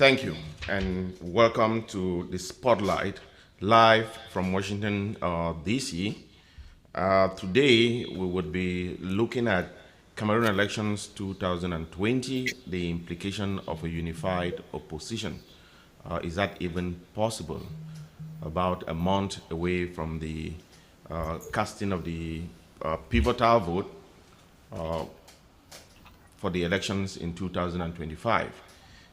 Thank you, and welcome to the Spotlight, live from Washington, D.C. Today, we would be looking at Cameroon elections 2020, the implication of a unified opposition. Is that even possible? About a month away from the casting of the pivotal vote for the elections in 2025.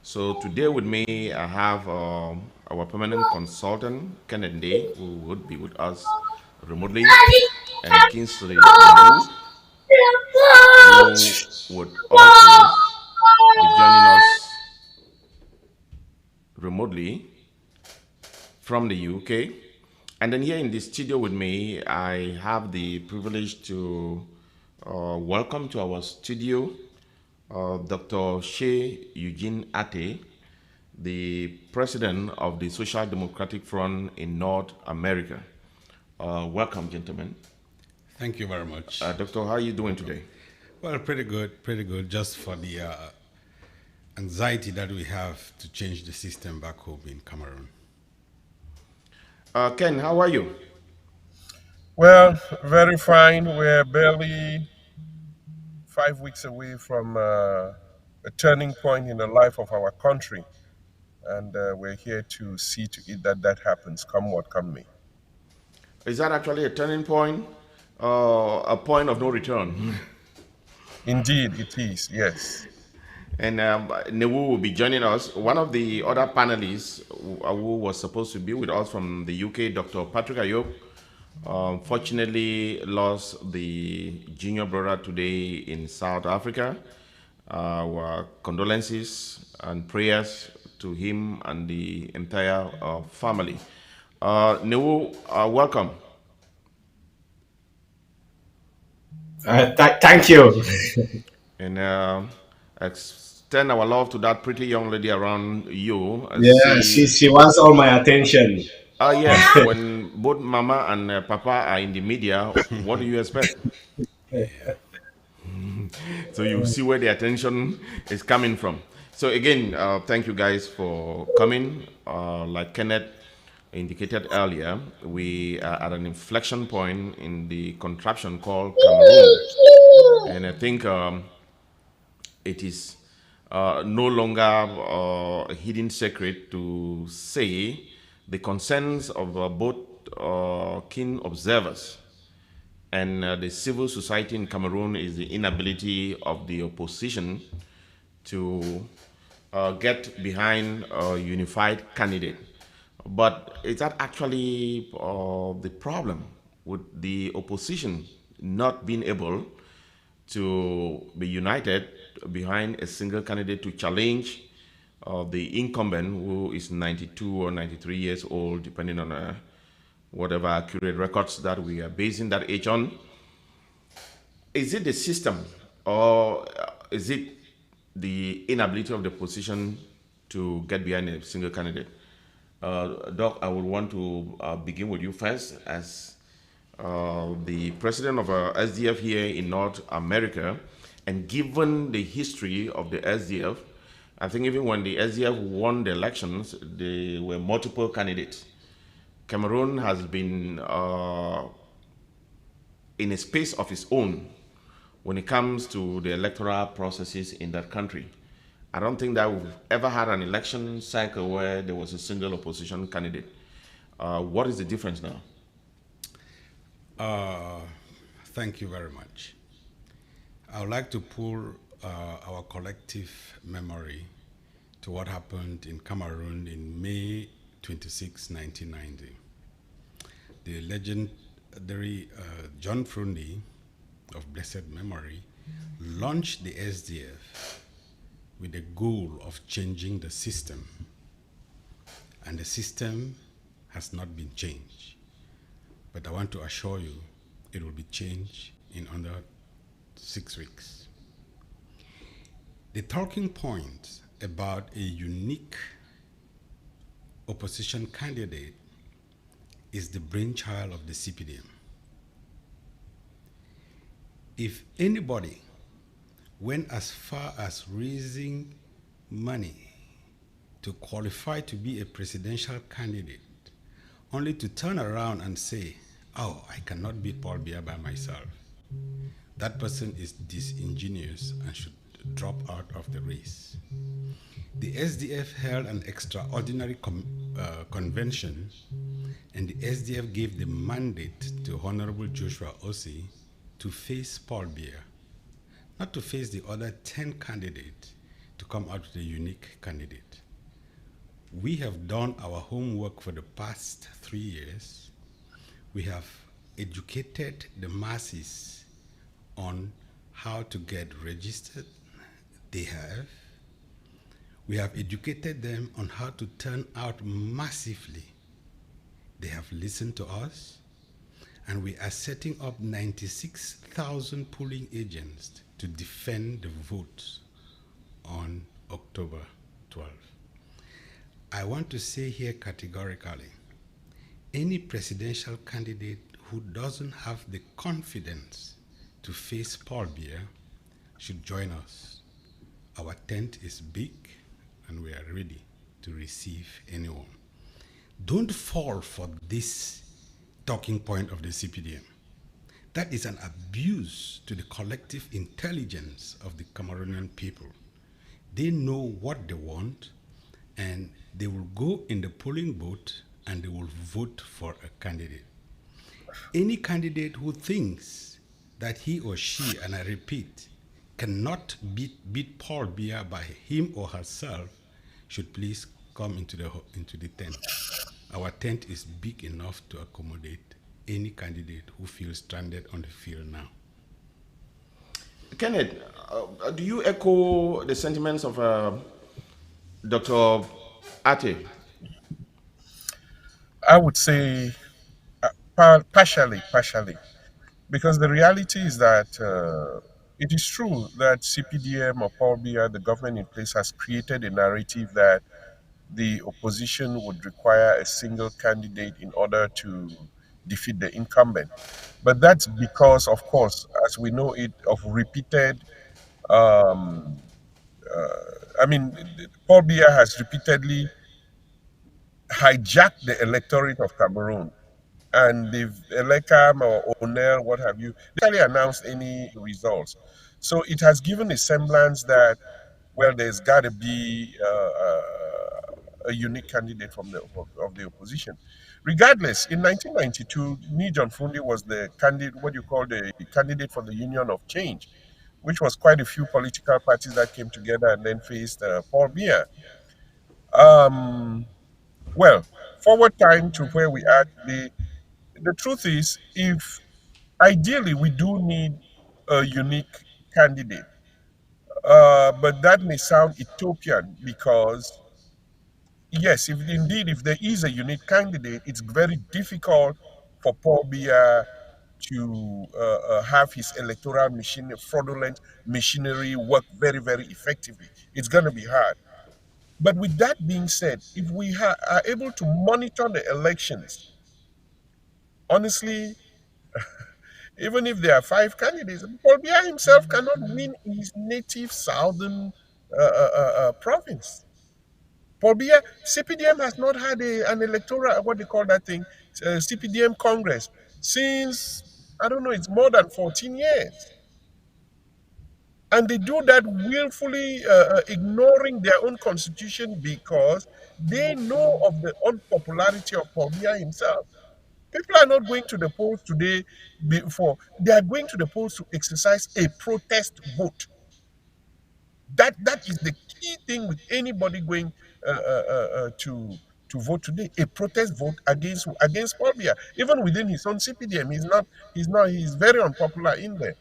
So today with me, I have our permanent consultant, Kenneth Day, who would be with us remotely, and Kingsley Newu, who would also be joining us remotely from the UK. And then here in the studio with me, I have the privilege to welcome to our studio Dr. Shea Eugene Ate, the president of the Social Democratic Front in North America. Welcome, gentlemen. Thank you very much. Doctor, how are you doing Welcome. today? Well, pretty good, pretty good. Just for the anxiety that we have to change the system back home in Cameroon. Ken, how are you? Well, very fine. We're barely 5 weeks away from a turning point in the life of our country, and we're here to see to it that that happens, come what come may. Is that actually a turning point? A point of no return? Indeed, it is. Yes. And Newu will be joining us. One of the other panelists who was supposed to be with us from the UK, Dr. Patrick Ayok, unfortunately lost the junior brother today in South Africa. Our condolences and prayers to him and the entire family. Newu, welcome. Thank you. And extend our love to that pretty young lady around you. Yeah, she wants all my attention. Yes, when both mama and papa are in the media, what do you expect? Yeah. So you see where the attention is coming from. So again, thank you guys for coming. Like Kenneth indicated earlier, we are at an inflection point in the contraption called Cameroon, and I think it is no longer a hidden secret to say the concerns of both keen observers and the civil society in Cameroon is the inability of the opposition to get behind a unified candidate. But is that actually the problem with the opposition not being able to be united behind a single candidate to challenge the incumbent who is 92 or 93 years old, depending on whatever accurate records that we are basing that age on? Is it the system or is it the inability of the opposition to get behind a single candidate? Doc, I would want to begin with you first as the president of SDF here in North America. And given the history of the SDF, I think even when the SDF won the elections, there were multiple candidates. Cameroon has been in a space of its own when it comes to the electoral processes in that country. I don't think that we've ever had an election cycle where there was a single opposition candidate. What is the difference now? Uh, Thank you very much. I would like to pull our collective memory to what happened in Cameroon in May 26, 1990. The legendary John Frundi, of blessed memory, launched the SDF with the goal of changing the system. And the system has not been changed. But I want to assure you it will be changed in under 6 weeks. The talking point about a unique opposition candidate is the brainchild of the CPDM. If anybody went as far as raising money to qualify to be a presidential candidate, only to turn around and say, oh, I cannot beat Paul Biya by myself. That person is disingenuous and should drop out of the race. The SDF held an extraordinary convention, and the SDF gave the mandate to Honorable Joshua Osei to face Paul Biya, not to face the other 10 candidates, to come out with a unique candidate. We have done our homework for the past 3 years. We have educated the masses on how to get registered. They have. We have educated them on how to turn out massively. They have listened to us, and we are setting up 96,000 polling agents to defend the votes on October 12th. I want to say here categorically, any presidential candidate who doesn't have the confidence to face Paul Biya should join us. Our tent is big, and we are ready to receive anyone. Don't fall for this talking point of the CPDM. That is an abuse to the collective intelligence of the Cameroonian people. They know what they want, and they will go in the polling booth and they will vote for a candidate. Any candidate who thinks that he or she, and I repeat, cannot beat Paul Biya by him or herself should please come into the tent. Our tent is big enough to accommodate any candidate who feels stranded on the field now. Kenneth, do you echo the sentiments of Dr. Ate? I would say partially, because the reality is that it is true that CPDM or Paul Biya, the government in place, has created a narrative that the opposition would require a single candidate in order to defeat the incumbent. But that's because, of course, as we know it, of repeated, um, I mean, Paul Biya has repeatedly hijacked the electorate of Cameroon. And they've Elekam or O'Neill, what have you, they haven't announced any results. So it has given a semblance that, well, there's got to be a unique candidate from of the opposition. Regardless, in 1992, Ni John Fundi was the candidate, what you call the candidate for the Union of Change, which was quite a few political parties that came together and then faced Paul Biya. Um, well, forward time to where we are today, the truth is, if ideally we do need a unique candidate, but that may sound utopian because yes, if there is a unique candidate, it's very difficult for Paul Biya to have his electoral machine, fraudulent machinery work very, very effectively. It's going to be hard. But with that being said, if we are able to monitor the elections, honestly, even if there are five candidates, Paul Biya himself cannot win in his native southern province. Paul Biya, CPDM has not had an electoral, what they call that thing, CPDM Congress, since, I don't know, it's more than 14 years. And they do that willfully, ignoring their own constitution because they know of the unpopularity of Paul Biya himself. People are not going to the polls today before. They are going to the polls to exercise a protest vote. That is the key thing with anybody going to vote today. A protest vote against Paul Biya. Even within his own CPDM, he's very unpopular in there.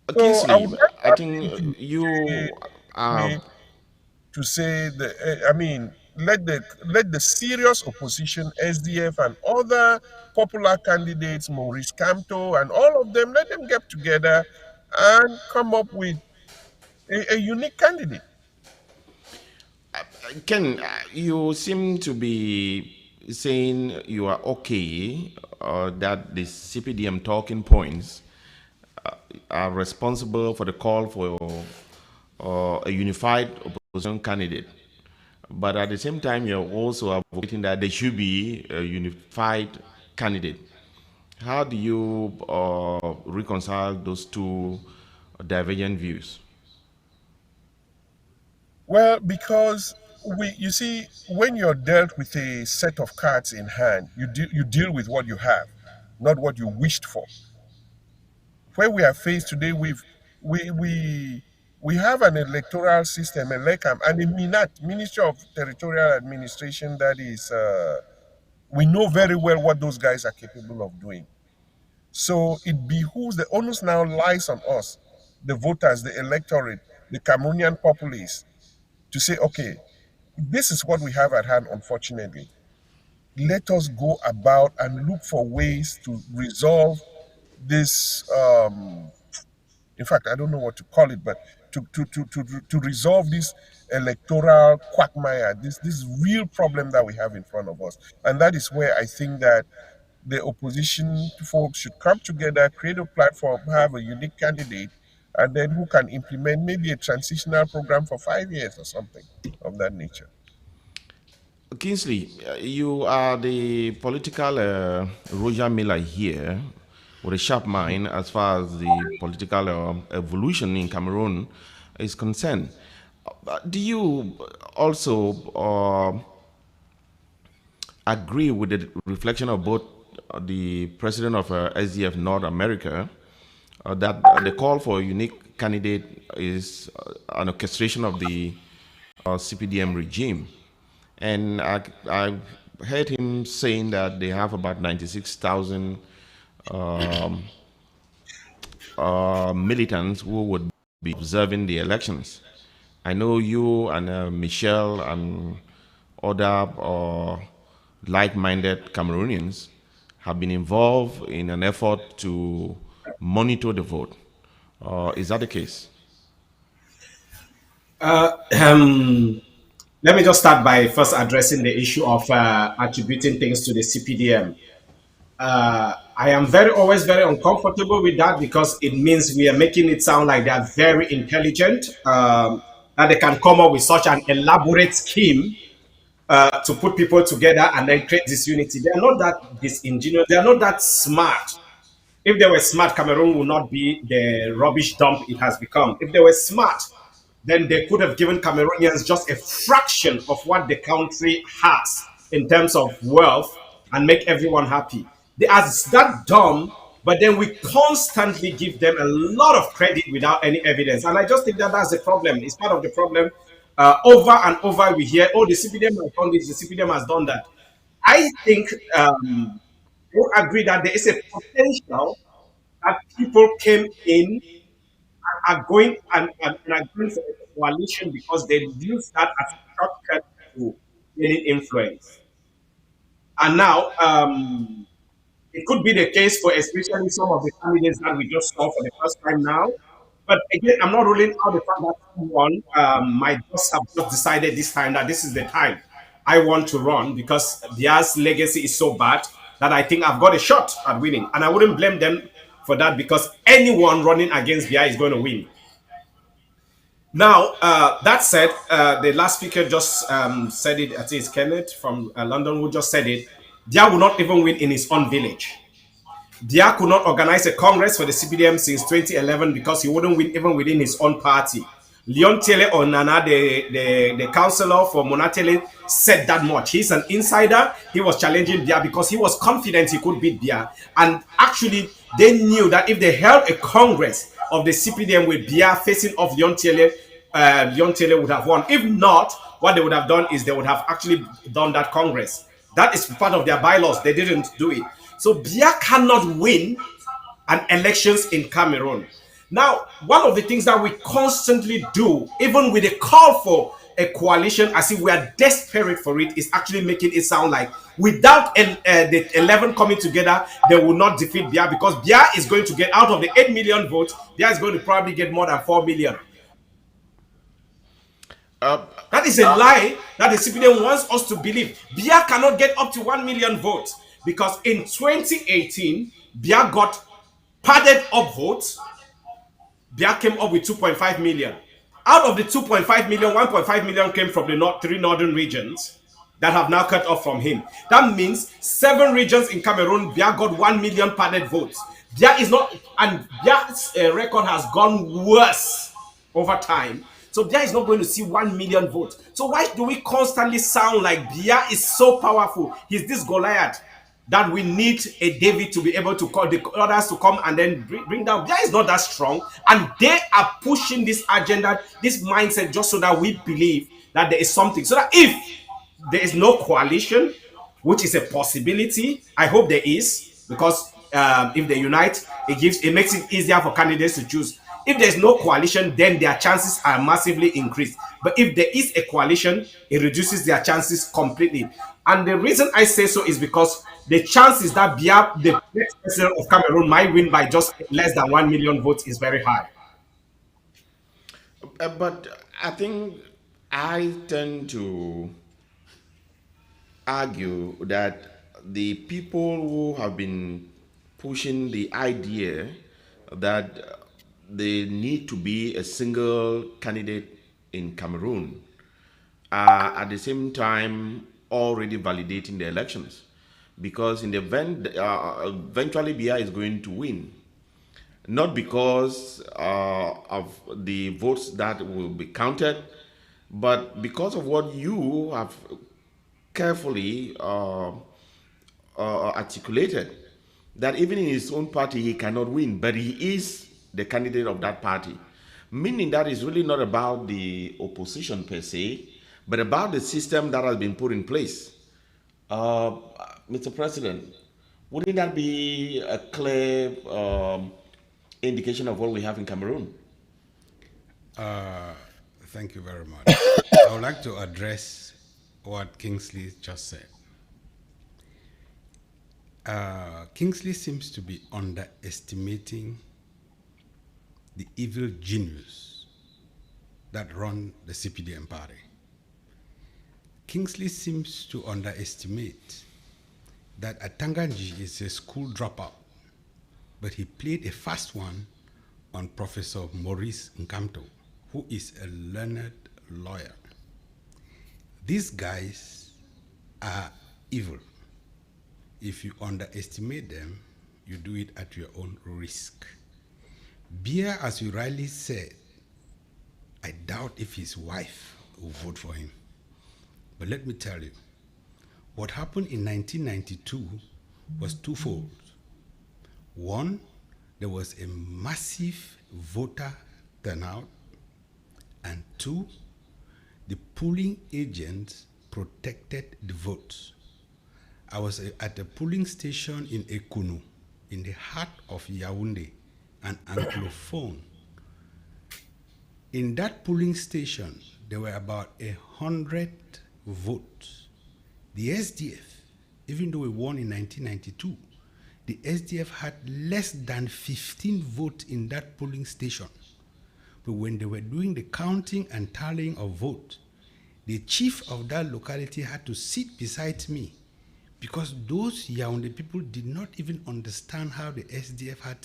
So I Kingsley, would like I to ask think him you are. to say I mean, let the serious opposition, SDF and other popular candidates, Maurice Kamto and all of them, let them get together and come up with a unique candidate. Ken, you seem to be saying you are okay that the CPDM talking points are responsible for the call for a unified opposition candidate. But at the same time, you're also advocating that there should be a unified candidate. How do you reconcile those two divergent views? Well, because you see, when you're dealt with a set of cards in hand, you deal with what you have, not what you wished for. Where we are faced today, we have an electoral system, a LECAM, and a MINAT, Ministry of Territorial Administration, that is, we know very well what those guys are capable of doing. So it behooves, the onus now lies on us, the voters, the electorate, the Cameroonian populace, to say, okay, this is what we have at hand, unfortunately. Let us go about and look for ways to resolve this. In fact, I don't know what to call it, but to resolve this electoral quagmire, this real problem that we have in front of us. And that is where I think that the opposition folks should come together, create a platform, have a unique candidate, and then who can implement maybe a transitional program for 5 years or something of that nature. Kingsley, you are the political Roger Miller here with a sharp mind as far as the political evolution in Cameroon is concerned. Do you also agree with the reflection of both the president of SDF North America that the call for a unique candidate is an orchestration of the CPDM regime? And I heard him saying that they have about 96,000 militants who would be observing the elections. I know you and Michelle and other like-minded Cameroonians have been involved in an effort to monitor the vote. Is that the case? Uh, um, Let me just start by first addressing the issue of attributing things to the CPDM. I am very always very uncomfortable with that because it means we are making it sound like they are very intelligent, that they can come up with such an elaborate scheme to put people together and then create this unity. They are not that disingenuous. They are not that smart. If they were smart, Cameroon would not be the rubbish dump it has become. If they were smart, then they could have given Cameroonians just a fraction of what the country has in terms of wealth and make everyone happy. They are that dumb, but then we constantly give them a lot of credit without any evidence. And I just think that that's the problem. It's part of the problem. Over and over, we hear, oh, the CPDM has done this, the CPDM has done that. I think we agree that there is a potential that people came in are going and are going for a coalition because they use that as a shortcut to gaining influence. And now it could be the case for especially some of the candidates that we just saw for the first time now. But again, I'm not ruling out the fact that someone might just have just decided this time that this is the time I want to run because Bia's legacy is so bad that I think I've got a shot at winning. And I wouldn't blame them for that because anyone running against Bia is going to win. Now, that said, the last speaker just said it. I think it's Kenneth from London who just said it. Dia will not even win in his own village. Dia could not organize a congress for the CPDM since 2011 because he wouldn't win even within his own party. Leon Tele Onana, the councillor for Monatele, said that much. He's an insider. He was challenging Bia because he was confident he could beat Bia. And actually, they knew that if they held a congress of the CPDM with Bia facing off Leon Tele would have won. If not, what they would have done is they would have actually done that congress. That is part of their bylaws. They didn't do it. So Bia cannot win an elections in Cameroon. Now, one of the things that we constantly do, even with a call for a coalition, as if we are desperate for it, is actually making it sound like without the 11 coming together, they will not defeat Bia because Bia is going to get out of the 8 million votes, Bia is going to probably get more than 4 million. That is a lie that the CPDM wants us to believe. Bia cannot get up to 1 million votes because in 2018, Bia got padded up votes. Bia came up with 2.5 million. Out of the 2.5 million, 1.5 million came from the three northern regions that have now cut off from him. That means 7 regions in Cameroon, Bia got 1 million padded votes. Bia is not, and Bia's record has gone worse over time. So Bia is not going to see 1 million votes. So why do we constantly sound like Bia is so powerful? He's this Goliath that we need a David to be able to call the others to come and then bring down. Bia is not that strong, and they are pushing this agenda, this mindset, just so that we believe that there is something. So that if there is no coalition, which is a possibility, I hope there is, because if they unite, it makes it easier for candidates to choose. If there's no coalition, then their chances are massively increased. But if there is a coalition, it reduces their chances completely. And the reason I say so is because the chances that Bia, the next president of Cameroon, might win by just less than 1 million votes is very high. But I think I tend to argue that the people who have been pushing the idea that there need to be a single candidate in Cameroon are at the same time already validating the elections, because in the event eventually Bia is going to win, not because of the votes that will be counted, but because of what you have carefully articulated, that even in his own party he cannot win, but he is the candidate of that party. Meaning that is really not about the opposition per se, but about the system that has been put in place. Mr. President, wouldn't that be a clear indication of what we have in Cameroon? Thank you very much. I would like to address what Kingsley just said. Kingsley seems to be underestimating the evil genius that run the CPDM party. Kingsley seems to underestimate that Atanganji is a school dropout, but he played a fast one on Professor Maurice Nkamto, who is a learned lawyer. These guys are evil. If you underestimate them, you do it at your own risk. Bia, as you rightly said, I doubt if his wife will vote for him. But let me tell you, what happened in 1992 was twofold. One, there was a massive voter turnout, and two, the polling agents protected the votes. I was at a polling station in Ekunu, in the heart of Yaoundé, an Anglophone. In that polling station, there were about 100 votes. The SDF, even though we won in 1992, the SDF had less than 15 votes in that polling station. But when they were doing the counting and tallying of votes, the chief of that locality had to sit beside me, because those Yaoundé people did not even understand how the SDF had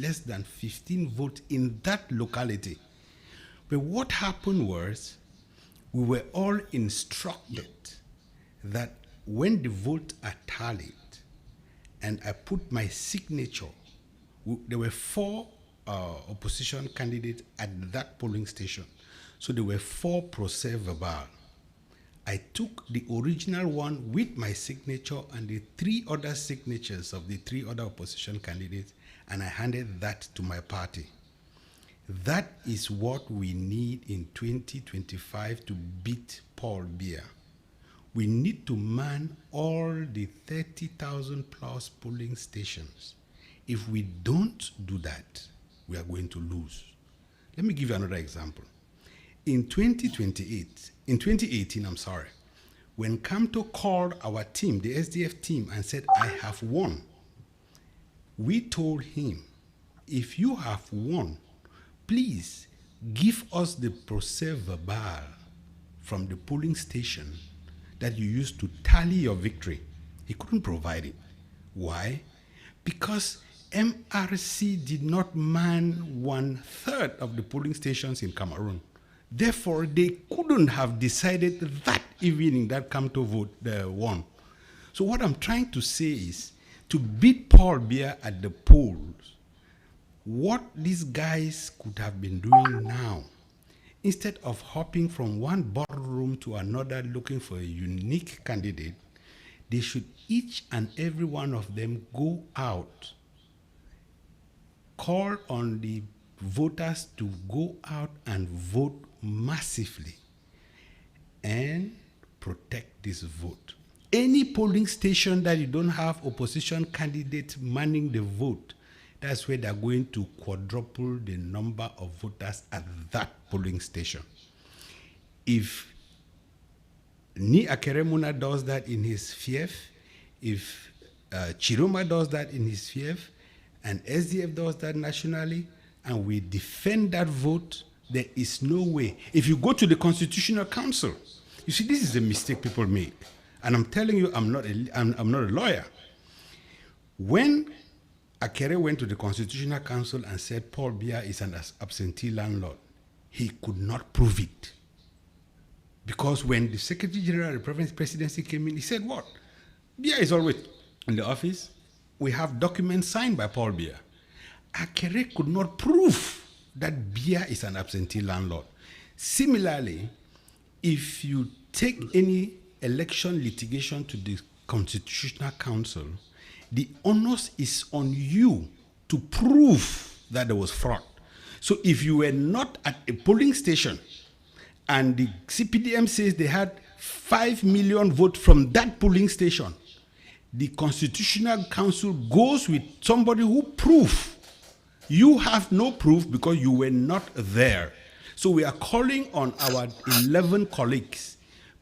less than 15 votes in that locality. But what happened was, we were all instructed that when the votes are tallied and I put my signature, there were 4 opposition candidates at that polling station. So there were 4 procès verbal. I took the original one with my signature and the 3 other signatures of the 3 other opposition candidates, and I handed that to my party. That is what we need in 2025 to beat Paul Biya. We need to man all the 30,000 plus polling stations. If we don't do that, we are going to lose. Let me give you another example. In 2018, when Kamto called our team, the SDF team, and said, I have won, we told him, if you have won, please give us the procès verbal from the polling station that you used to tally your victory. He couldn't provide it. Why? Because MRC did not man 1/3 of the polling stations in Cameroon. Therefore, they couldn't have decided that evening that Kamto vote won. So what I'm trying to say is, to beat Paul Biya at the polls, what these guys could have been doing now, instead of hopping from one boardroom to another looking for a unique candidate, they should each and every one of them go out, call on the voters to go out and vote massively and protect this vote. Any polling station that you don't have opposition candidates manning the vote, that's where they're going to quadruple the number of voters at that polling station. If Ni Akeremuna does that in his fief, if Chiroma does that in his fief, and SDF does that nationally, and we defend that vote, there is no way. If you go to the Constitutional Council, you see, this is a mistake people make. And I'm telling you, I'm not a lawyer. When Akere went to the Constitutional Council and said Paul Biya is an absentee landlord, he could not prove it. Because when the Secretary General of the presidency came in, he said, what? Biya is always in the office. We have documents signed by Paul Biya. Akere could not prove that Biya is an absentee landlord. Similarly, if you take any election litigation to the Constitutional Council, the onus is on you to prove that there was fraud. So if you were not at a polling station and the CPDM says they had 5 million votes from that polling station, the Constitutional Council goes with somebody who prove. You have no proof because you were not there. So we are calling on our 11 colleagues,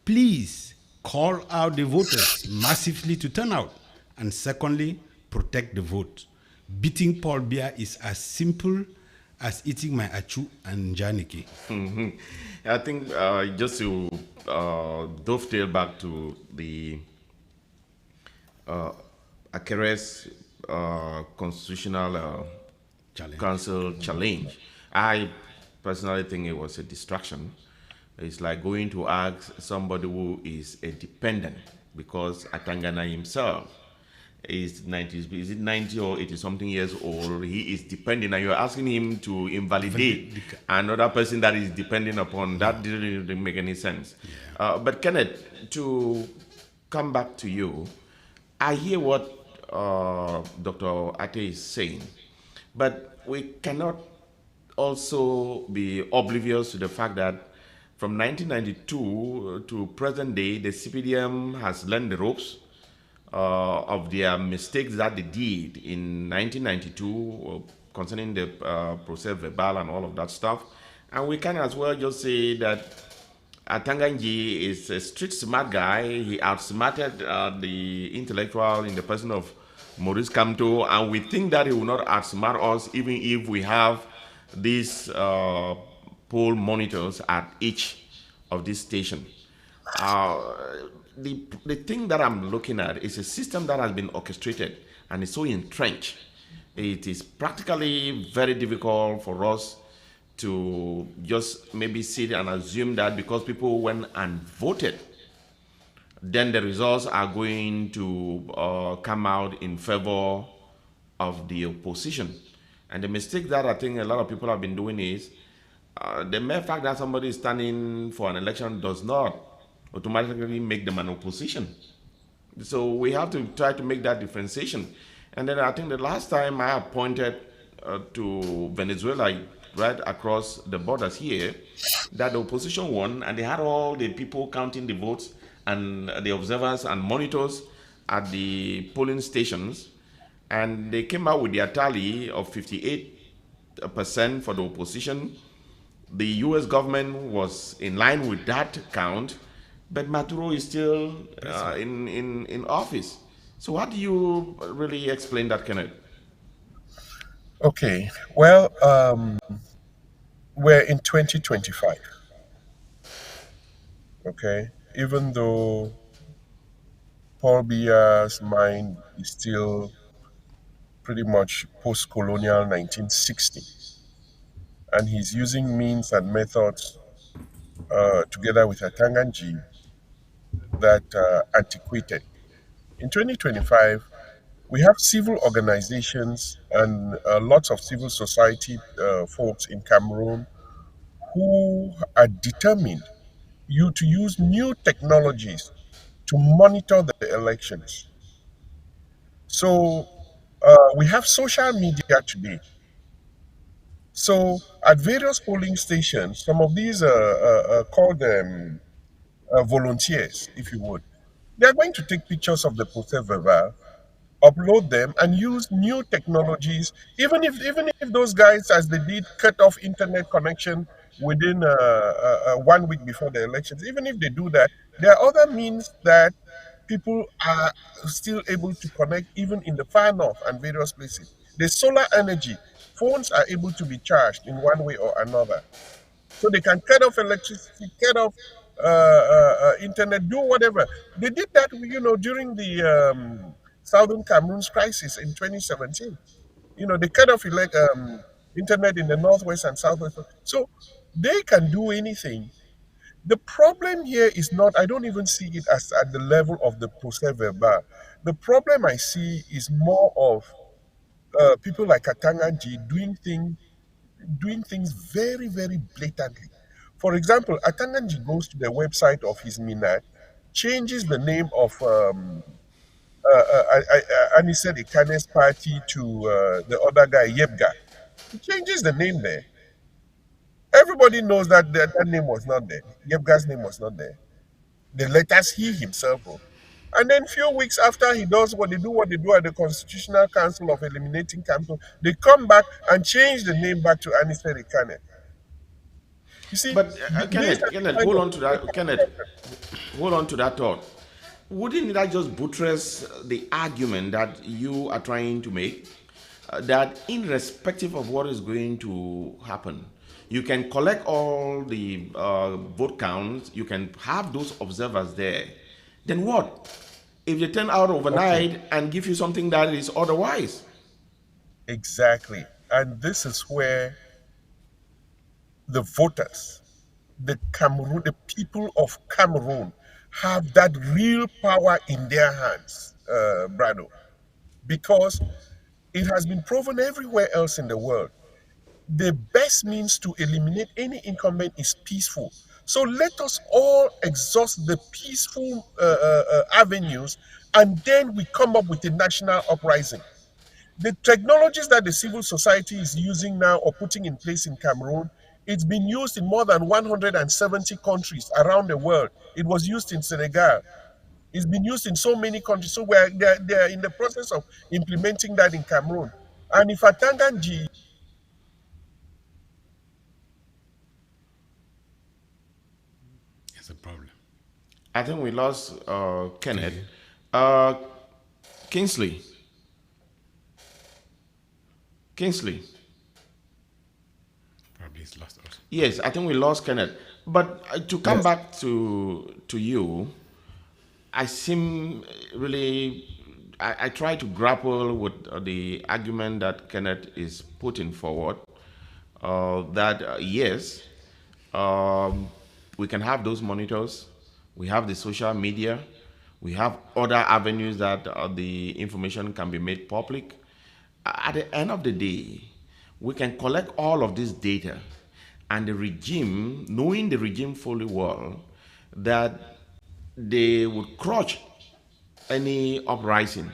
please call out the voters massively to turn out. And secondly, protect the vote. Beating Paul Biya is as simple as eating my achu and janiki. I think just to dovetail back to the Akeres Constitutional Council challenge, I personally think it was a distraction. It's like going to ask somebody who is a dependent, because Atangana himself is 90, is it 90 or 80 something years old? He is dependent, and you're asking him to invalidate another person that is depending upon that. Didn't make any sense. Yeah. But Kenneth, to come back to you, I hear what Dr. Ate is saying, but we cannot also be oblivious to the fact that from 1992 to present day, the CPDM has learned the ropes of their mistakes that they did in 1992 concerning the procès verbal and all of that stuff. And we can as well just say that Atanganji is a street smart guy. He outsmarted the intellectual in the person of Maurice Kamto, and we think that he will not outsmart us even if we have these poll monitors at each of these stations. The thing that I'm looking at is a system that has been orchestrated and is so entrenched. It is practically very difficult for us to just maybe sit and assume that because people went and voted, then the results are going to come out in favor of the opposition. And the mistake that I think a lot of people have been doing is the mere fact that somebody is standing for an election does not automatically make them an opposition. So we have to try to make that differentiation. And then I think the last time I pointed to Venezuela, right across the borders here, that the opposition won, and they had all the people counting the votes and the observers and monitors at the polling stations, and they came out with their tally of 58% for the opposition. The U.S. government was in line with that count, but Maduro is still in office. So how do you really explain that, Kenneth? Okay, well, we're in 2025. Okay, even though Paul Biya's mind is still pretty much post-colonial 1960, and he's using means and methods together with Atanganji, that antiquated. In 2025, we have civil organizations and lots of civil society folks in Cameroon who are determined you to use new technologies to monitor the elections. So we have social media today. So at various polling stations, some of these called volunteers, if you would, they are going to take pictures of the procès verbal, upload them, and use new technologies. Even if those guys, as they did, cut off internet connection within 1 week before the elections, even if they do that, there are other means that people are still able to connect, even in the far north and various places. The solar energy, phones are able to be charged in one way or another, so they can cut off electricity, cut off internet, do whatever. They did that, during the Southern Cameroon's crisis in 2017. They cut off internet in the northwest and southwest. So they can do anything. The problem here is not, I don't even see it as at the level of the procès verbal. The problem I see is more of people like Katanganji doing things very, very blatantly. For example, Atanganji goes to the website of his Minat, changes the name of Anise Ikane's party to the other guy, Yebga. He changes the name there. Everybody knows that name was not there. Yebga's name was not there. The letters he himself wrote. And then few weeks after he does what they do at the Constitutional Council of eliminating Campbell, they come back and change the name back to Anise Ikane. You see, But these Kenneth, are the Kenneth, kind hold of on to that. Kenneth, hold on to that thought. Wouldn't that just buttress the argument that you are trying to make? That irrespective of what is going to happen, you can collect all the vote counts, you can have those observers there. Then what? If they turn out okay, overnight and give you something that is otherwise? exactly. And this is where the voters, the people of Cameroon, have that real power in their hands, Brado, because it has been proven everywhere else in the world. The best means to eliminate any incumbent is peaceful. So let us all exhaust the peaceful avenues, and then we come up with a national uprising. The technologies that the civil society is using now or putting in place in Cameroon, it's been used in more than 170 countries around the world. It was used in Senegal. It's been used in so many countries. So they're in the process of implementing that in Cameroon. And if Atanganji, It's a problem. I think we lost Can Kenneth. you? Uh, Kingsley. Kingsley. Probably it's lost also. Yes, I think we lost Kenneth. But to come yes, back to you, I seem really. I try to grapple with the argument that Kenneth is putting forward. That yes, um, we can have those monitors. We have the social media. We have other avenues that the information can be made public. At the end of the day, we can collect all of this data, and the regime, knowing the regime fully well, that they would crush any uprising.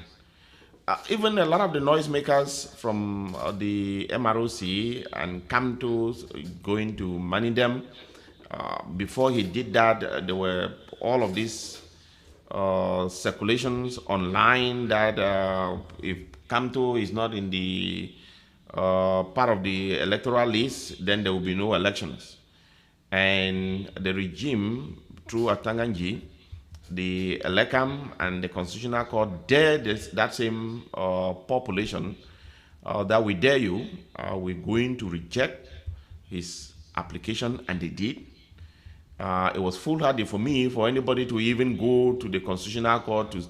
Even a lot of the noisemakers from the MROC and Camtos going to manage them. Before he did that, there were all of these circulations online that if Camto is not in the part of the electoral list, then there will be no elections. And the regime, through Atanganji, the Elecam and the Constitutional Court dare that same population that we dare you, we're going to reject his application, and they did. It was foolhardy for me for anybody to even go to the Constitutional Court to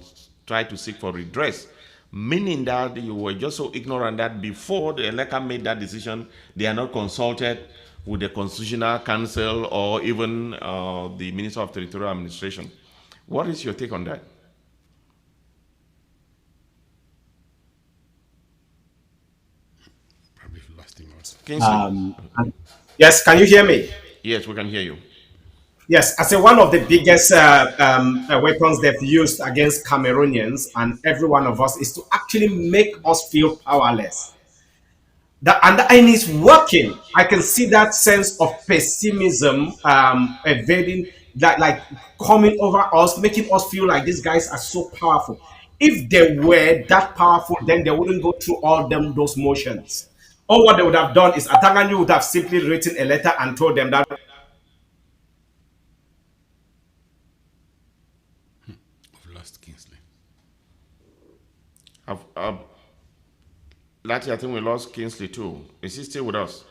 try to seek for redress, meaning that you were just so ignorant that before the Elecam made that decision, they are not consulted with the Constitutional Council or even the Minister of Territorial Administration. What is your take on that? Probably lost him also. Kingsley. Yes, can you hear me? Yes, we can hear you. Yes, I say one of the biggest weapons they've used against Cameroonians and every one of us is to actually make us feel powerless. And it's working. I can see that sense of pessimism evading that, like coming over us, making us feel like these guys are so powerful. If they were that powerful, then they wouldn't go through all those motions. All what they would have done is Atanganyu would have simply written a letter and told them that We've lost Kingsley. Lati, I think we lost Kingsley too. Is he still with us?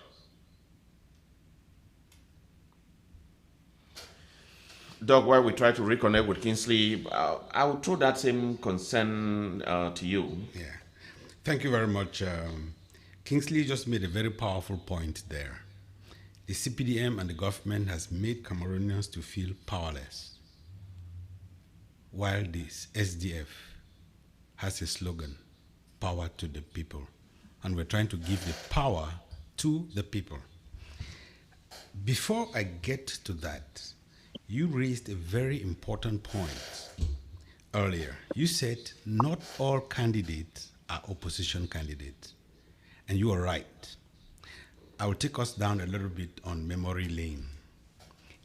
Doug, while we try to reconnect with Kingsley, I will throw that same concern to you. Yeah. Thank you very much. Kingsley just made a very powerful point there. The CPDM and the government has made Cameroonians to feel powerless, while this SDF has a slogan, power to the people. And we're trying to give the power to the people. Before I get to that, you raised a very important point earlier. You said not all candidates are opposition candidates. And you are right. I will take us down a little bit on memory lane.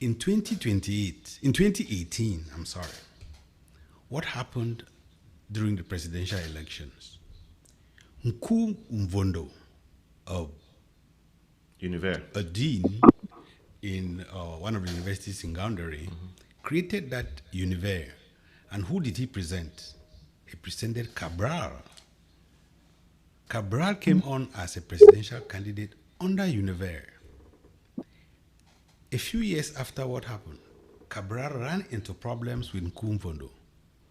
In 2018, what happened during the presidential elections? Nku Mvondo, a dean in one of the universities in Gaundare, created that Univer. And who did he present? He presented Cabral. Cabral came on as a presidential candidate under Univer. A few years after what happened, Cabral ran into problems with Nku Mvondo.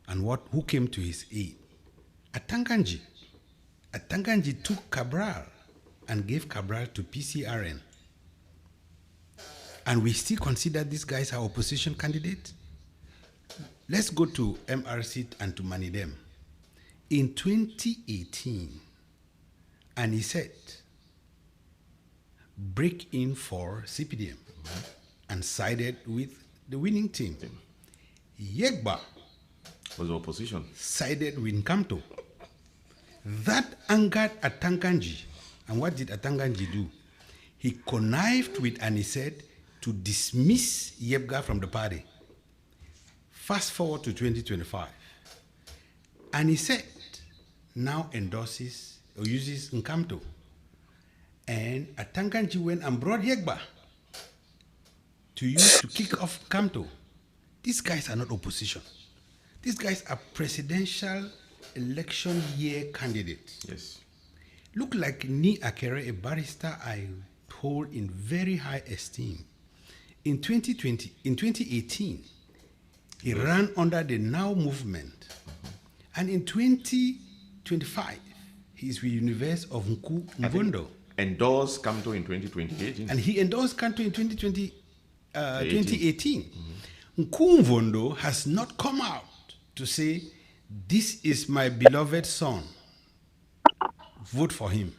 And who came to his aid? Atanganji. Atanganji took Cabral and gave Cabral to PCRN. And we still consider these guys are opposition candidates? Let's go to MRC and to Manidem. In 2018, and he said, break in for CPDM and sided with the winning team. Yegba Was the opposition. sided with Nkamto. That angered Atanganji. And what did Atanganji do? He connived with Anised to dismiss Yebga from the party. Fast forward to 2025. Anised now endorses or uses Nkamto. And Atanganji went and brought Yegba to kick off Nkamto. These guys are not opposition. These guys are presidential election year candidates. Yes. Look like Ni Akere, a barrister I hold in very high esteem. In 2018, he ran under the Now movement. And in 2025, he is with the University of Nku Mvondo. Endorsed Kamto in 2018. And he endorsed Kanto in 2018. Nku Mvondo has not come out to say, this is my beloved son. Vote for him.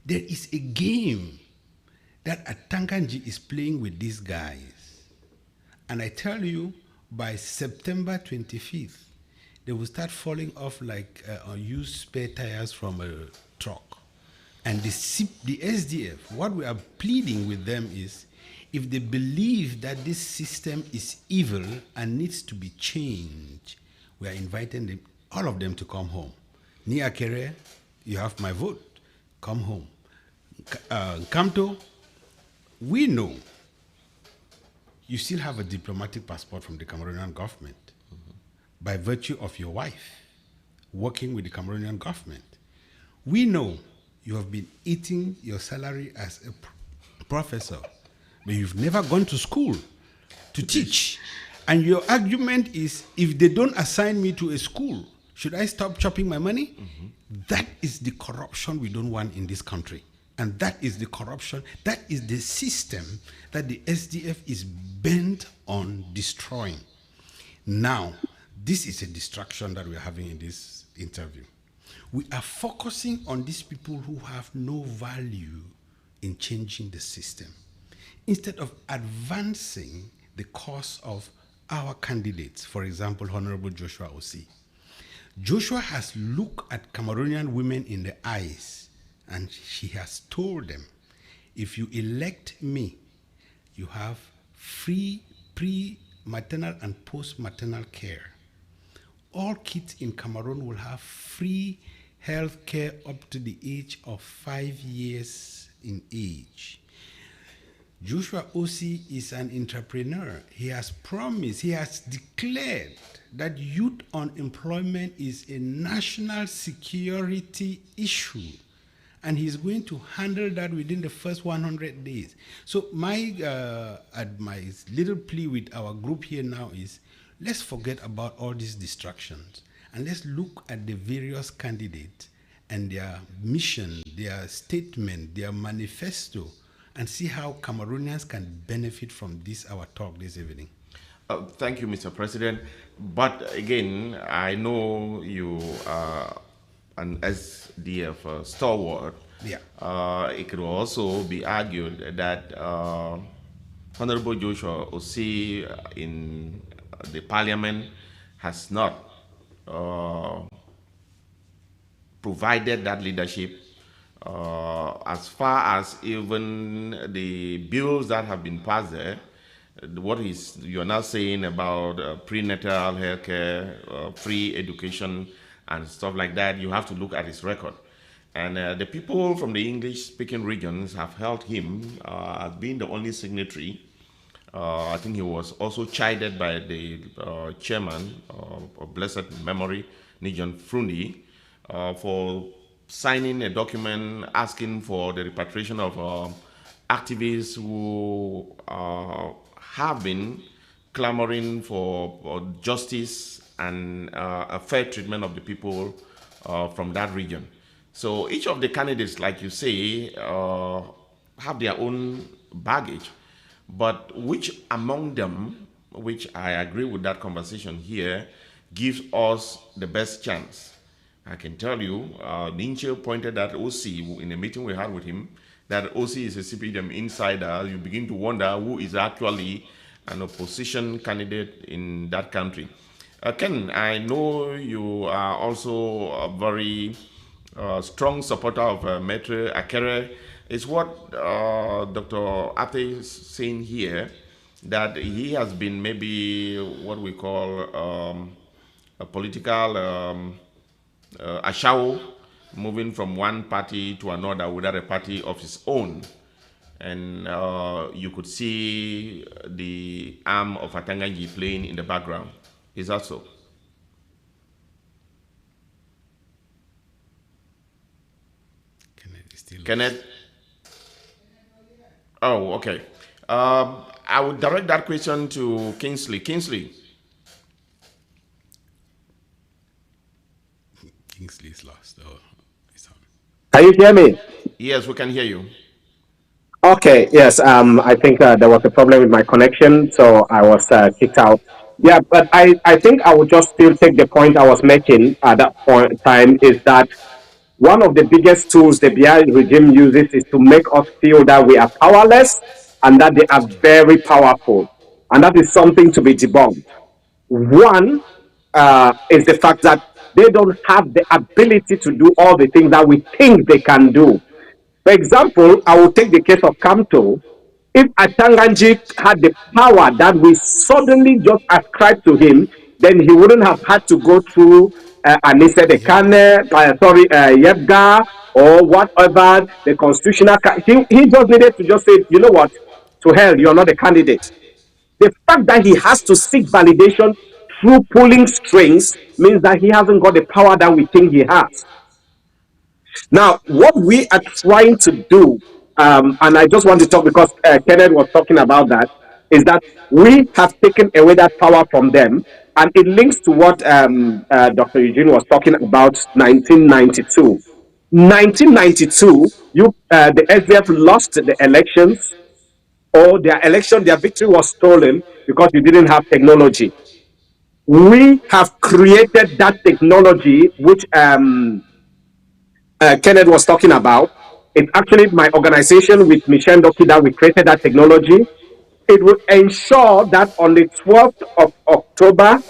There is a game that Atanganji is playing with these guys. And I tell you, by September 25th, they will start falling off like used spare tires from a truck. And the SDF, what we are pleading with them is, if they believe that this system is evil and needs to be changed, we are inviting them, all of them to come home. Niakere, you have my vote. Come home. Kamto, we know you still have a diplomatic passport from the Cameroonian government by virtue of your wife working with the Cameroonian government. We know you have been eating your salary as a professor, but you've never gone to school to teach. And your argument is, if they don't assign me to a school, should I stop chopping my money? That is the corruption we don't want in this country. And that is the corruption, that is the system that the SDF is bent on destroying. Now, this is a distraction that we're having in this interview. We are focusing on these people who have no value in changing the system, instead of advancing the cause of our candidates, for example, Honorable Joshua Osi. Joshua has looked at Cameroonian women in the eyes and she has told them, if you elect me, you have free pre-maternal and post-maternal care. All kids in Cameroon will have free health care up to the age of 5 years in age. Joshua Osi is an entrepreneur. He has promised, he has declared that youth unemployment is a national security issue, and he's going to handle that within the first 100 days. So my little plea with our group here now is, let's forget about all these distractions and let's look at the various candidates and their mission, their statement, their manifesto, and see how Cameroonians can benefit from this, our talk this evening. Thank you, Mr. President. But again, I know you are an SDF stalwart. Yeah. It could also be argued that Honorable Joshua Osi in the parliament has not provided that leadership, as far as even the bills that have been passed there. What is you're now saying about prenatal health care, free education, and stuff like that, you have to look at his record. And the people from the English-speaking regions have held him as being the only signatory. I think he was also chided by the chairman of blessed memory, Nijan Frundi, for signing a document asking for the repatriation of activists who have been clamoring for justice and a fair treatment of the people from that region. So each of the candidates, like you say, have their own baggage, but which among them, which I agree with that conversation here, gives us the best chance? I can tell you, Ninche pointed at OC in a meeting we had with him, that OC is a CPDM insider. You begin to wonder who is actually an opposition candidate in that country. Ken, I know you are also a very strong supporter of Maitre Akere. Is what Dr. Ate is saying here, that he has been maybe what we call a political ashawo, moving from one party to another without a party of his own. And you could see the arm of Atanganji playing in the background. Is that so? Kenneth? Oh, okay. I would direct that question to Kingsley. Kingsley. Kingsley is lost. Oh, it's on. Can you hear me? Yes, we can hear you. Okay, yes. I think there was a problem with my connection, so I was kicked out. Yeah, but I think I would just still take the point I was making at that point in time is that one of the biggest tools the BI regime uses is to make us feel that we are powerless and that they are very powerful. And that is something to be debunked. One is the fact that they don't have the ability to do all the things that we think they can do. For example, I will take the case of Kamto. If Atanganji had the power that we suddenly just ascribed to him, then he wouldn't have had to go through Anise de Kane, Yebga, or whatever, the constitutional. He just needed to just say, you know what, to hell, you're not a candidate. The fact that he has to seek validation through pulling strings means that he hasn't got the power that we think he has. Now, what we are trying to do, and I just want to talk because Kenneth was talking about that, is that we have taken away that power from them, and it links to what Dr. Eugene was talking about 1992. 1992, the SDF lost the elections, or their victory was stolen because you didn't have technology. We have created that technology, which Kenneth was talking about. It's actually my organization with Michelle Doki that we created that technology. It will ensure that on the 12th of October,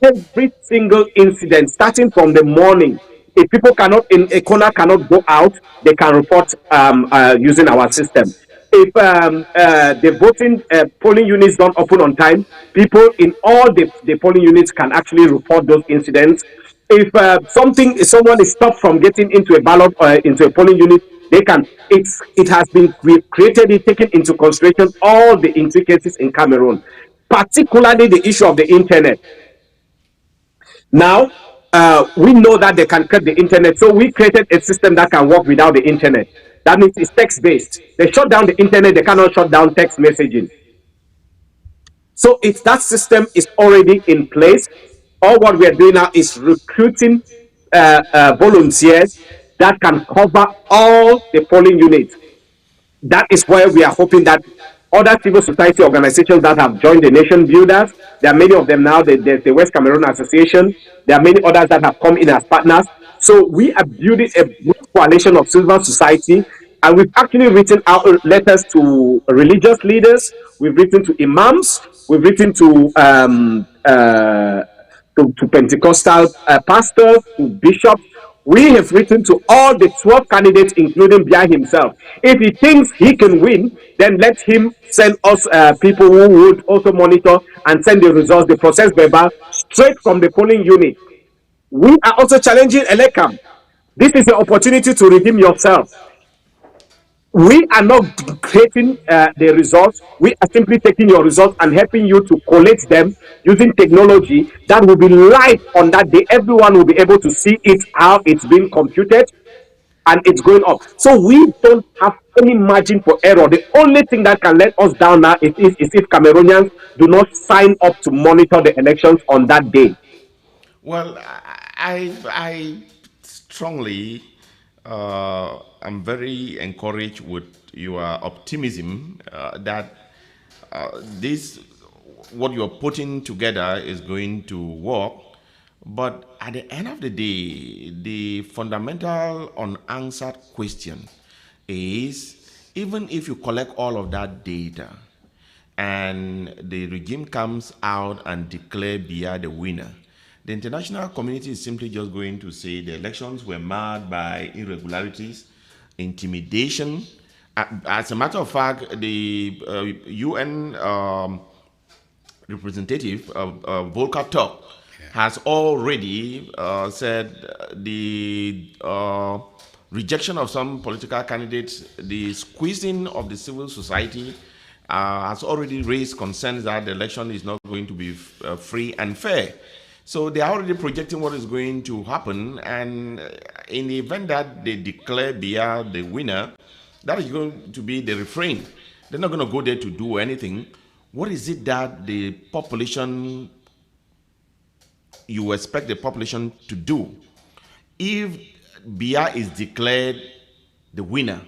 every single incident, starting from the morning, if people cannot in a corner cannot go out, they can report using our system. If the voting polling units don't open on time, people in all the polling units can actually report those incidents. If someone is stopped from getting into a ballot or into a polling unit, they can. It has been created, taken into consideration all the intricacies in Cameroon, particularly the issue of the internet. Now, we know that they can cut the internet, so we created a system that can work without the internet. That means it's text based. They shut down the internet, they cannot shut down text messaging. So if that system is already in place, all what we are doing now is recruiting volunteers that can cover all the polling units. That is where we are hoping that other civil society organizations that have joined the nation builders, there are many of them now. There's the West Cameroon Association. There are many others that have come in as partners. So we are building a coalition of civil society, and we've actually written out letters to religious leaders. We've written to imams. We've written to Pentecostal pastors, to bishops. We have written to all the 12 candidates, including Bia himself. If he thinks he can win, then let him send us people who would also monitor and send the results, the process verbal, straight from the polling unit. We are also challenging Elekam. This is the opportunity to redeem yourself. We are not creating the results. We are simply taking your results and helping you to collate them using technology that will be live on that day. Everyone will be able to see it, how it's being computed, and it's going up. So we don't have any margin for error. The only thing that can let us down now is if Cameroonians do not sign up to monitor the elections on that day. Well, I strongly, I'm very encouraged with your optimism that this, what you're putting together is going to work. But at the end of the day, the fundamental unanswered question is, even if you collect all of that data and the regime comes out and declare Biya the winner, the international community is simply just going to say the elections were marred by irregularities, intimidation. As a matter of fact, the UN representative, Volker Turk, has already said the rejection of some political candidates, the squeezing of the civil society, has already raised concerns that the election is not going to be free and fair. So they are already projecting what is going to happen, and in the event that they declare Biya the winner, that is going to be the refrain. They're not going to go there to do anything. What is it that the population, you expect the population to do if Biya is declared the winner,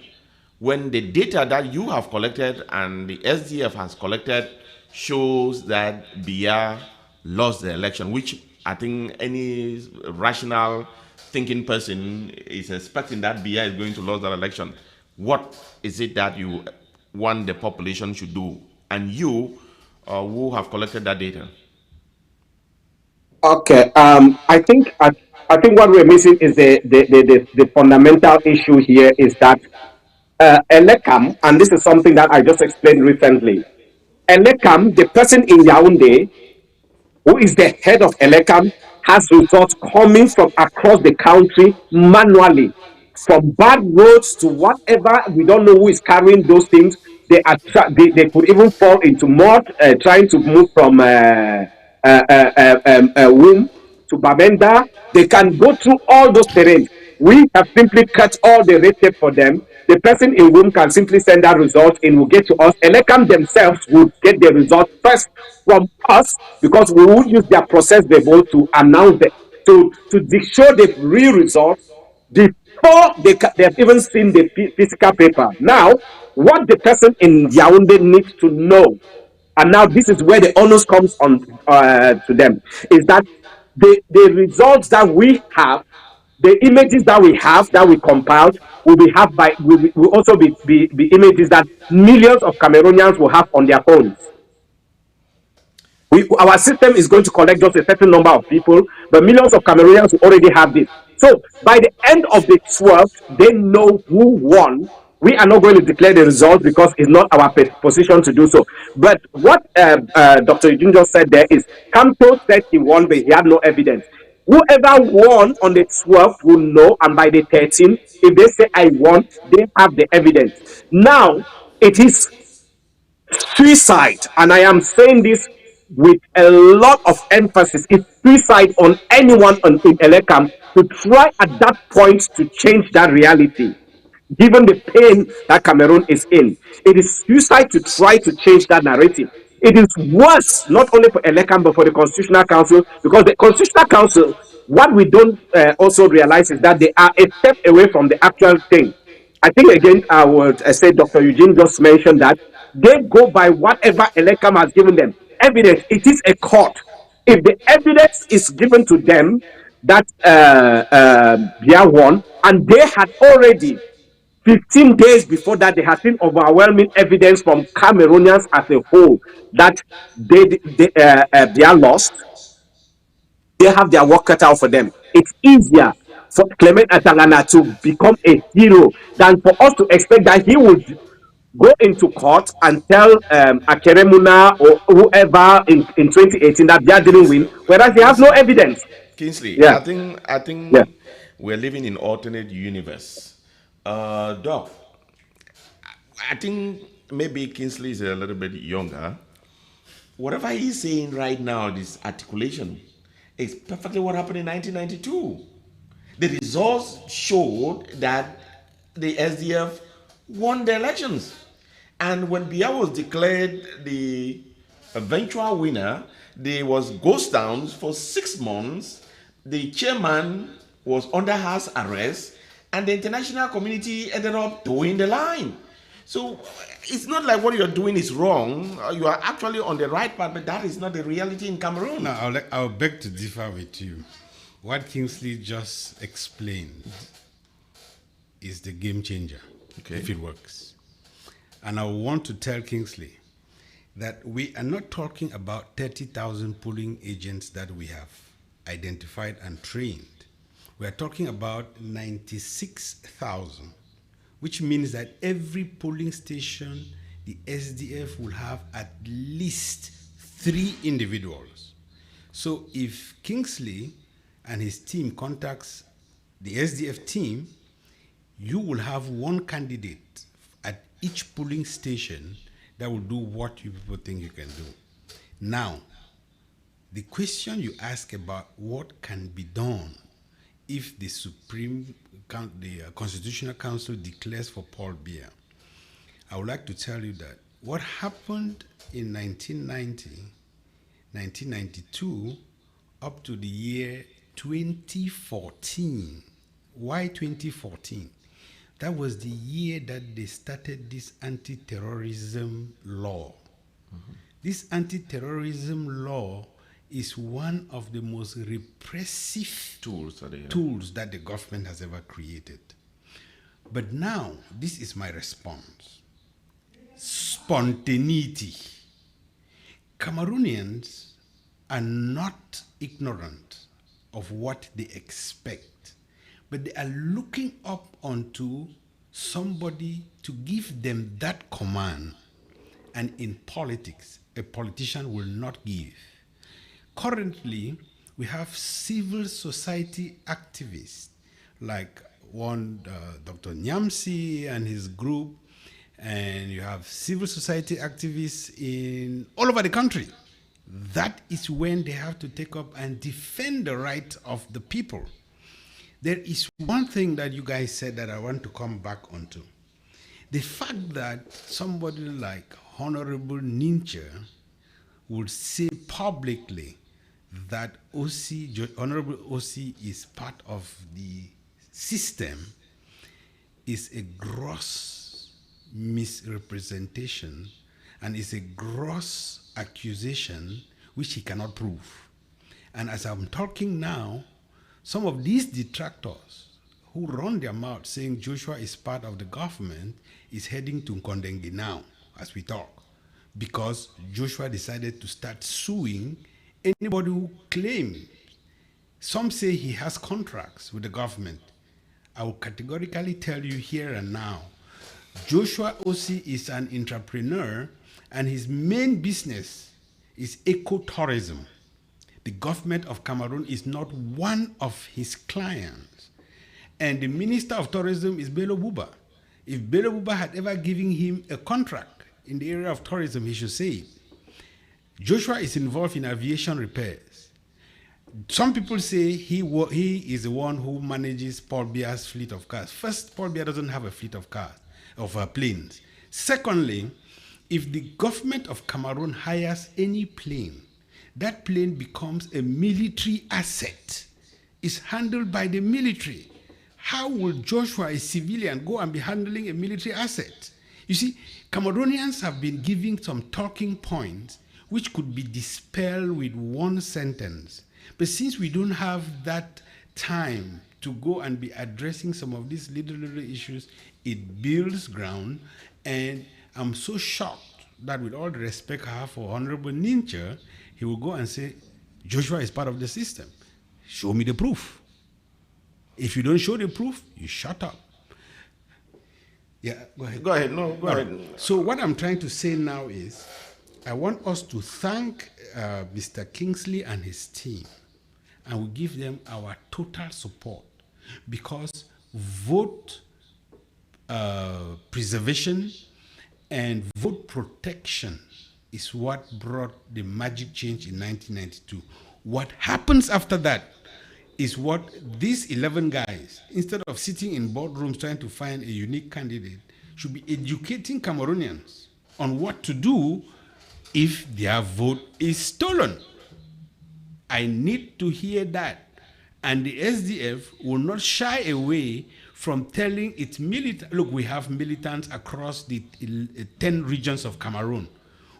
when the data that you have collected and the SDF has collected shows that Biya lost the election, which I think any rational thinking person is expecting that Biya is going to lose that election? What is it that you want the population should do, and you who have collected that data? Okay. I think what we're missing is the fundamental issue here is that Elekam, and this is something that I just explained recently. Elekam, the person in Yaoundé who is the head of Elekam, has results coming from across the country manually, from bad roads to whatever. We don't know who is carrying those things. They could even fall into mud trying to move from Womb to Bamenda. They can go through all those terrains. We have simply cut all the red tape for them. The person in Womb can simply send that result and will get to us. Elekam themselves will get the result first from us, because we will use their process verbal to announce them, to show the real result. The before they've even seen the physical paper. Now, what the person in Yaoundé needs to know, and now this is where the onus comes on to them, is that the results that we have, the images that we have that we compiled will be have by will also be images that millions of Cameroonians will have on their phones. Our system is going to collect just a certain number of people, but millions of Cameroonians will already have this. So by the end of the 12th, they know who won. We are not going to declare the result because it's not our position to do so. But what Dr. Eugene just said there is, Camto said he won, but he had no evidence. Whoever won on the 12th will know, and by the 13th, if they say I won, they have the evidence. Now, it is suicide, and I am saying this with a lot of emphasis, it's suicide on anyone in Elekam to try at that point to change that reality, given the pain that Cameroon is in. It is suicide to try to change that narrative. It is worse, not only for Elekam, but for the Constitutional Council, because the Constitutional Council, what we don't also realize is that they are a step away from the actual thing. I think again, I would say Dr. Eugene just mentioned that they go by whatever Elekam has given them. Evidence, it is a court. If the evidence is given to them that they are won, and they had already 15 days before that, they had seen overwhelming evidence from Cameroonians as a whole that they are lost. They have their work cut out for them. It's easier for Clement Atangana to become a hero than for us to expect that he would go into court and tell Akeremuna or whoever in 2018 that they didn't win, whereas they have no Kingsley, evidence. Kingsley, Yeah, I yeah. think we're living in alternate universe. Doc, I think maybe Kingsley is a little bit younger. Whatever he's saying right now, this articulation, is perfectly what happened in 1992. The results showed that the SDF won the elections. And when Bia was declared the eventual winner, there was ghost towns for 6 months. The chairman was under house arrest, and the international community ended up towing the line. So it's not like what you're doing is wrong. You are actually on the right path, but that is not the reality in Cameroon. Now, I'll beg to differ with you. What Kingsley just explained is the game changer, Okay. if it works. And I want to tell Kingsley that we are not talking about 30,000 polling agents that we have identified and trained. We are talking about 96,000, which means that every polling station, the SDF will have at least 3 individuals. So if Kingsley and his team contacts the SDF team, you will have one candidate at each polling station that will do what you people think you can do. Now, the question you ask about what can be done if the Constitutional Council declares for Paul Biya, I would like to tell you that what happened in 1990, 1992, up to the year 2014. Why 2014? That was the year that they started this anti-terrorism law. Mm-hmm. This anti-terrorism law is one of the most repressive tools that the government has ever created. But now, this is my response. Spontaneity. Cameroonians are not ignorant of what they expect, but they are looking up onto somebody to give them that command. And in politics, a politician will not give. Currently, we have civil society activists like one Dr. Nyamsi and his group, and you have civil society activists in all over the country. That is when they have to take up and defend the right of the people. There is one thing that you guys said that I want to come back onto. The fact that somebody like Honorable Nincha would say publicly that Honorable OC is part of the system is a gross misrepresentation and is a gross accusation which he cannot prove. And as I'm talking now, some of these detractors who run their mouth saying Joshua is part of the government is heading to Nkondengi now as we talk, because Joshua decided to start suing anybody who claims. Some say he has contracts with the government. I will categorically tell you here and now, Joshua Osi is an entrepreneur and his main business is ecotourism. The government of Cameroon is not one of his clients. And the Minister of Tourism is Bello Buba. If Bello Buba had ever given him a contract in the area of tourism, he should say it. Joshua is involved in aviation repairs. Some people say he is the one who manages Paul Biya's fleet of cars. First, Paul Biya doesn't have a fleet of cars, of planes. Secondly, if the government of Cameroon hires any plane, that plane becomes a military asset. It's handled by the military. How will Joshua, a civilian, go and be handling a military asset? You see, Cameroonians have been giving some talking points which could be dispelled with one sentence. But since we don't have that time to go and be addressing some of these little issues, it builds ground. And I'm so shocked that, with all the respect I have for Honorable Ninja, he will go and say, Joshua is part of the system. Show me the proof. If you don't show the proof, you shut up. Yeah, go ahead. Go ahead. No, go ahead. So what I'm trying to say now is, I want us to thank Mr. Kingsley and his team, and we give them our total support, because vote preservation and vote protection is what brought the magic change in 1992. What happens after that is what these 11 guys, instead of sitting in boardrooms trying to find a unique candidate, should be educating Cameroonians on what to do if their vote is stolen. I need to hear that. And the SDF will not shy away from telling its militants, look, we have militants across the 10 regions of Cameroon.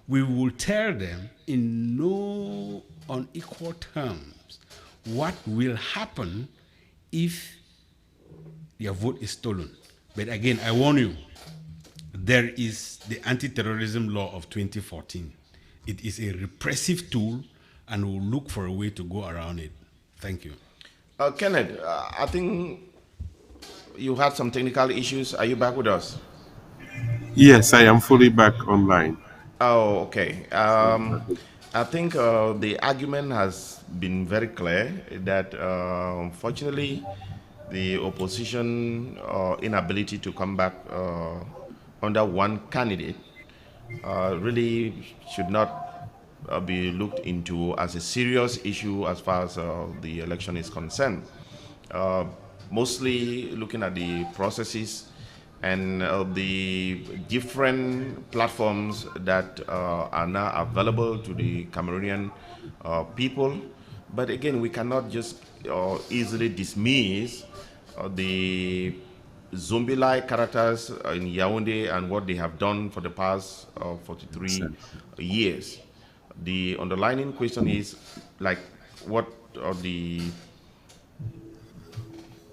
We will tell them in no unequal terms what will happen if their vote is stolen. But again, I warn you, there is the anti-terrorism law of 2014. It is a repressive tool, and we'll look for a way to go around it. Thank you. Kenneth, I think you had some technical issues. Are you back with us? Yes, I am fully back online. Oh, okay. I think the argument has been very clear that unfortunately the opposition inability to come back under one candidate really should not be looked into as a serious issue as far as the election is concerned. Mostly looking at the processes and the different platforms that are now available to the Cameroonian people. But again, we cannot just easily dismiss the zombie-like characters in Yaoundé and what they have done for the past 43 years. The underlying question is, like what the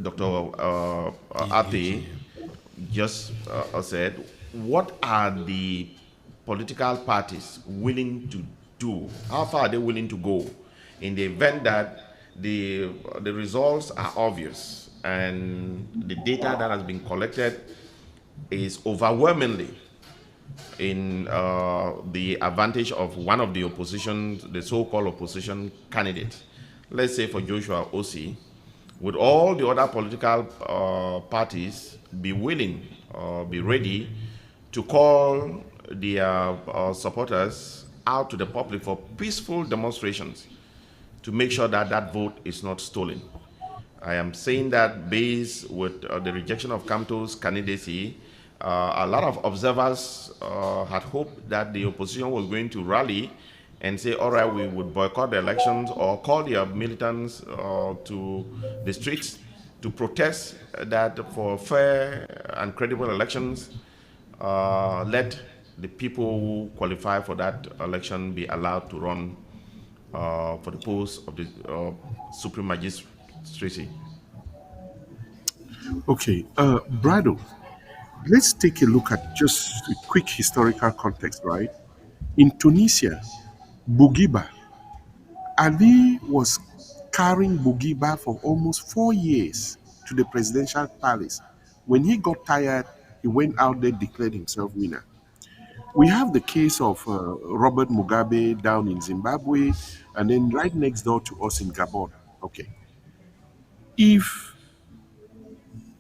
Dr. Ate just said, what are the political parties willing to do? How far are they willing to go in the event that the results are obvious and the data that has been collected is overwhelmingly in the advantage of one of the opposition, the so-called opposition candidate? Let's say for Joshua Osi, would all the other political parties be willing or be ready to call their supporters out to the public for peaceful demonstrations to make sure that that vote is not stolen? I am saying that based with the rejection of Kamto's candidacy, a lot of observers had hoped that the opposition was going to rally and say, all right, we would boycott the elections or call their militants to the streets to protest that for fair and credible elections, let the people who qualify for that election be allowed to run for the post of the Supreme Magistracy. Okay, Brado, let's take a look at just a quick historical context, right? In Tunisia, Bourguiba, Ali was carrying Bourguiba for almost 4 years to the presidential palace. When he got tired, he went out there, declared himself winner. We have the case of Robert Mugabe down in Zimbabwe, and then right next door to us in Gabon. Okay, if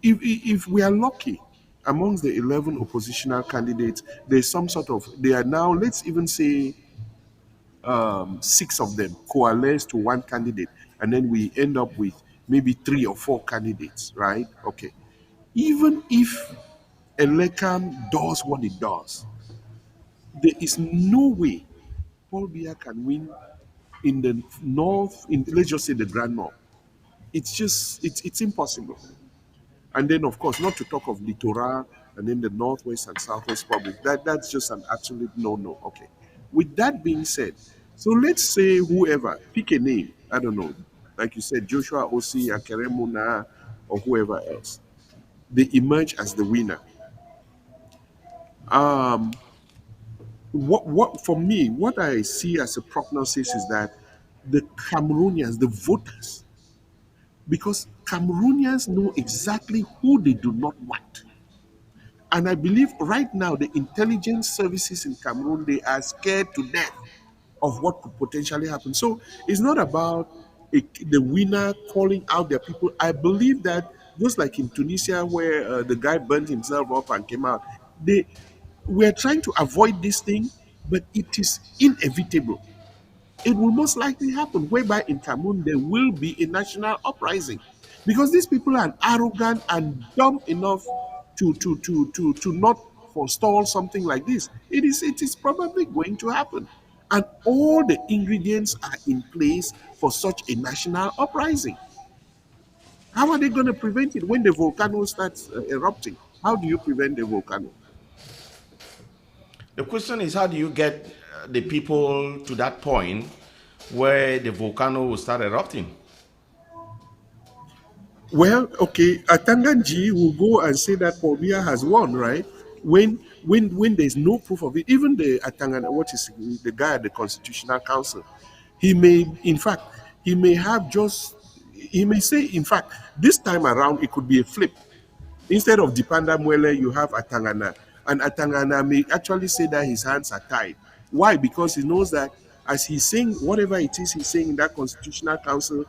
if we are lucky, amongst the 11 oppositional candidates, there's some sort of they are now, let's even say, six of them coalesce to one candidate, and then we end up with maybe three or four candidates, right? Okay, even if Elekam does what it does, there is no way Paul Biya can win in the north, in let's just say the Grand North. It's just it's impossible. And then of course, not to talk of Littoral and then the northwest and southwest public. That's just an absolute no-no. Okay. With that being said, so let's say whoever, pick a name, I don't know, like you said, Joshua Osi, Akere Muna, or whoever else. They emerge as the winner. Um, what for me, what I see as a prognosis is that the Cameroonians, the voters, because Cameroonians know exactly who they do not want. And I believe right now the intelligence services in Cameroon, they are scared to death of what could potentially happen. So it's not about the winner calling out their people. I believe that just like in Tunisia, where the guy burned himself up and came out, they we're trying to avoid this thing, but it is inevitable. It will most likely happen, whereby in Cameroon there will be a national uprising, because these people are arrogant and dumb enough to not forestall something like this. It is probably going to happen, and all the ingredients are in place for such a national uprising. How are they going to prevent it when the volcano starts erupting? How do you prevent the volcano? The question is, how do you get the people to that point where the volcano will start erupting? Well, okay, Atanganji will go and say that Paul Biya has won, right? When there's no proof of it, even the Atangana, what is the guy at the Constitutional Council, he may, in fact, he may have just, he may say, in fact, this time around it could be a flip. Instead of Dipanda Mwele, you have Atangana. And Atangana may actually say that his hands are tied. Why? Because he knows that as he's saying whatever it is he's saying in that Constitutional Council,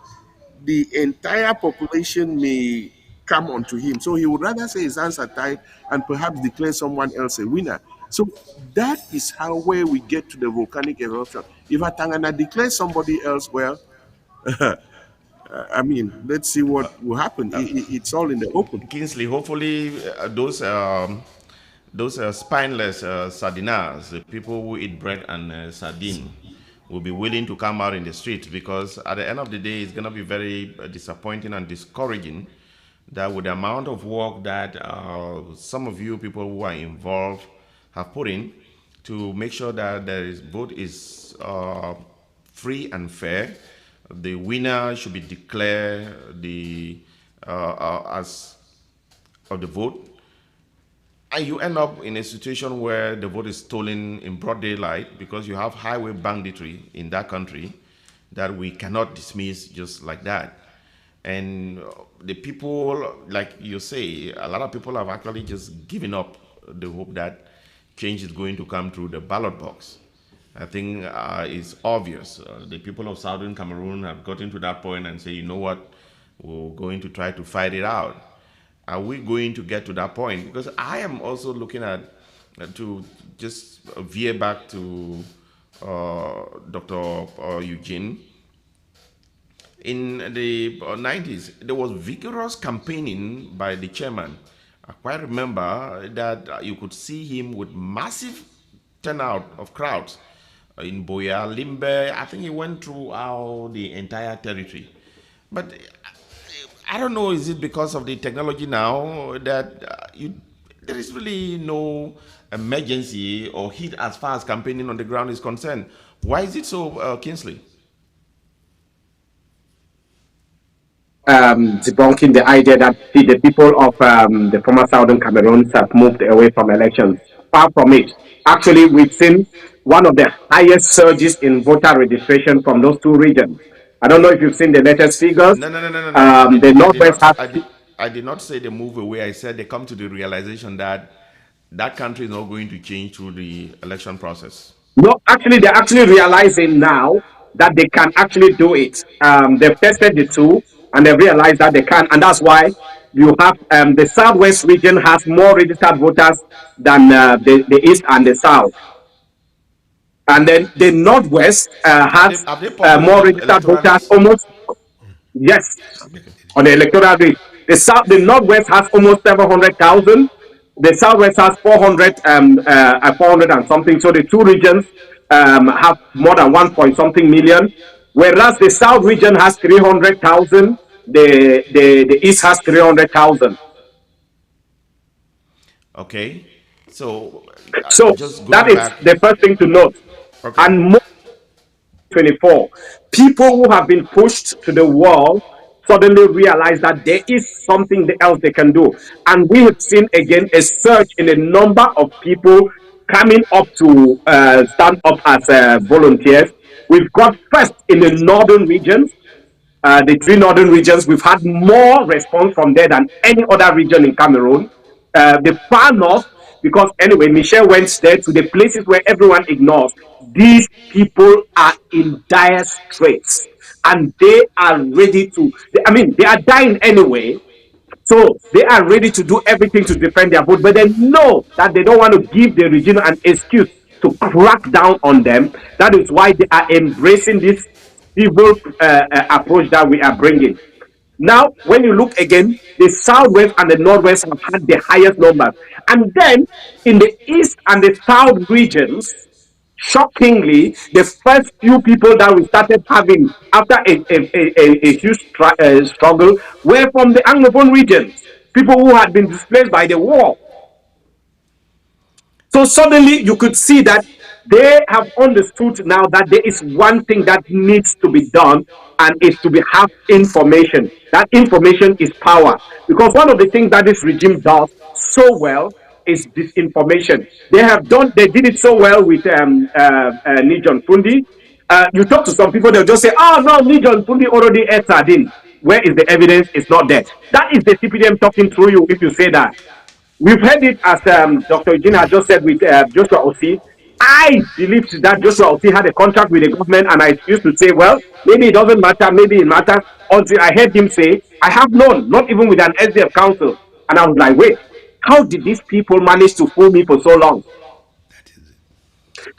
the entire population may come onto him. So he would rather say his hands are tied and perhaps declare someone else a winner. So that is how where we get to the volcanic eruption. If Atangana declares somebody else, well, I mean, let's see what will happen. It's all in the open. Kingsley, hopefully those spineless sardiners, the people who eat bread and sardine, will be willing to come out in the streets, because at the end of the day, it's going to be very disappointing and discouraging that with the amount of work that some of you people who are involved have put in to make sure that there is vote is free and fair. The winner should be declared as of the vote, and you end up in a situation where the vote is stolen in broad daylight because you have highway banditry in that country that we cannot dismiss just like that. And the people, like you say, a lot of people have actually just given up the hope that change is going to come through the ballot box. I think it's obvious. The people of Southern Cameroon have gotten to that point and say, you know what, we're going to try to fight it out. Are we going to get to that point? Because I am also looking at, to just veer back to Dr. Eugene. In the 90s, there was vigorous campaigning by the chairman. I quite remember that you could see him with massive turnout of crowds in Boya, Limbe. I think he went throughout the entire territory. But I don't know. Is it because of the technology now that there is really no emergency or heat as far as campaigning on the ground is concerned? Why is it so, Kingsley? Debunking the idea that the people of the former Southern Cameroons have moved away from elections. Far from it. Actually, we've seen one of the highest surges in voter registration from those two regions. I don't know if you've seen the latest figures. No, no, no, no, no, no. The Northwest has I did not say they move away. I said they come to the realization that that country is not going to change through the election process. no, actually, they're actually realizing now that they can actually do it. They've tested the two and they realized that they can, and that's why you have the Southwest region has more registered voters than the East and the South, and then the Northwest has Have they published more the registered electoral voters. list? Almost yes, on the electoral rate. The Northwest has almost 700,000. The Southwest has 400 and something. So the two regions have more than 1 point something million, whereas the South region has 300,000. The East has 300,000. Okay. So, So just that going is back. the first thing to note. Okay. And more 24, people who have been pushed to the wall suddenly realize that there is something else they can do. And we have seen again a surge in the number of people coming up to stand up as volunteers. We've got first in the northern regions, the three northern regions, we've had more response from there than any other region in Cameroon. The far north, because anyway, Michelle went there to the places where everyone ignores. These people are in dire straits and they are ready to, I mean, they are dying anyway, so they are ready to do everything to defend their vote, but they know that they don't want to give the regime an excuse to crack down on them. That is why they are embracing this civil approach that we are bringing. Now, when you look again, the southwest and the northwest have had the highest numbers, and then in the east and the south regions, shockingly, the first few people that we started having after a huge struggle were from the Anglophone regions, people who had been displaced by the war. So suddenly you could see that they have understood now that there is one thing that needs to be done, and is to be have information. That information is power. Because one of the things that this regime does so well is disinformation. They did it so well with Nijon Fundi. You talk to some people, they'll just say, oh no, Nijon Fundi already ate sardine. Where is the evidence? It's not there. That is the CPDM talking through you if you say that. We've heard it as Dr. Eugene has just said with Joshua Osi. I believed that Joshua Osi had a contract with the government, and I used to say, well, maybe it doesn't matter, maybe it matters, until I heard him say, I have known, not even with an SDF council. And I was like, wait, how did these people manage to fool me for so long?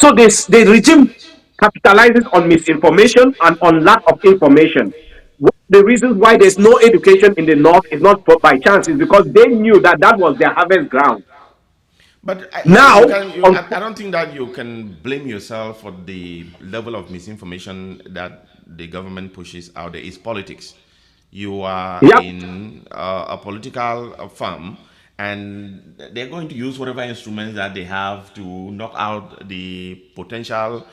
So the regime capitalizes on misinformation and on lack of information. One of the reasons why there's no education in the north is not by chance, is because they knew that that was their harvest ground. But Now, I don't think that you can blame yourself for the level of misinformation that the government pushes out there. It's politics. You are yeah, in a political firm, and they're going to use whatever instruments that they have to knock out the potential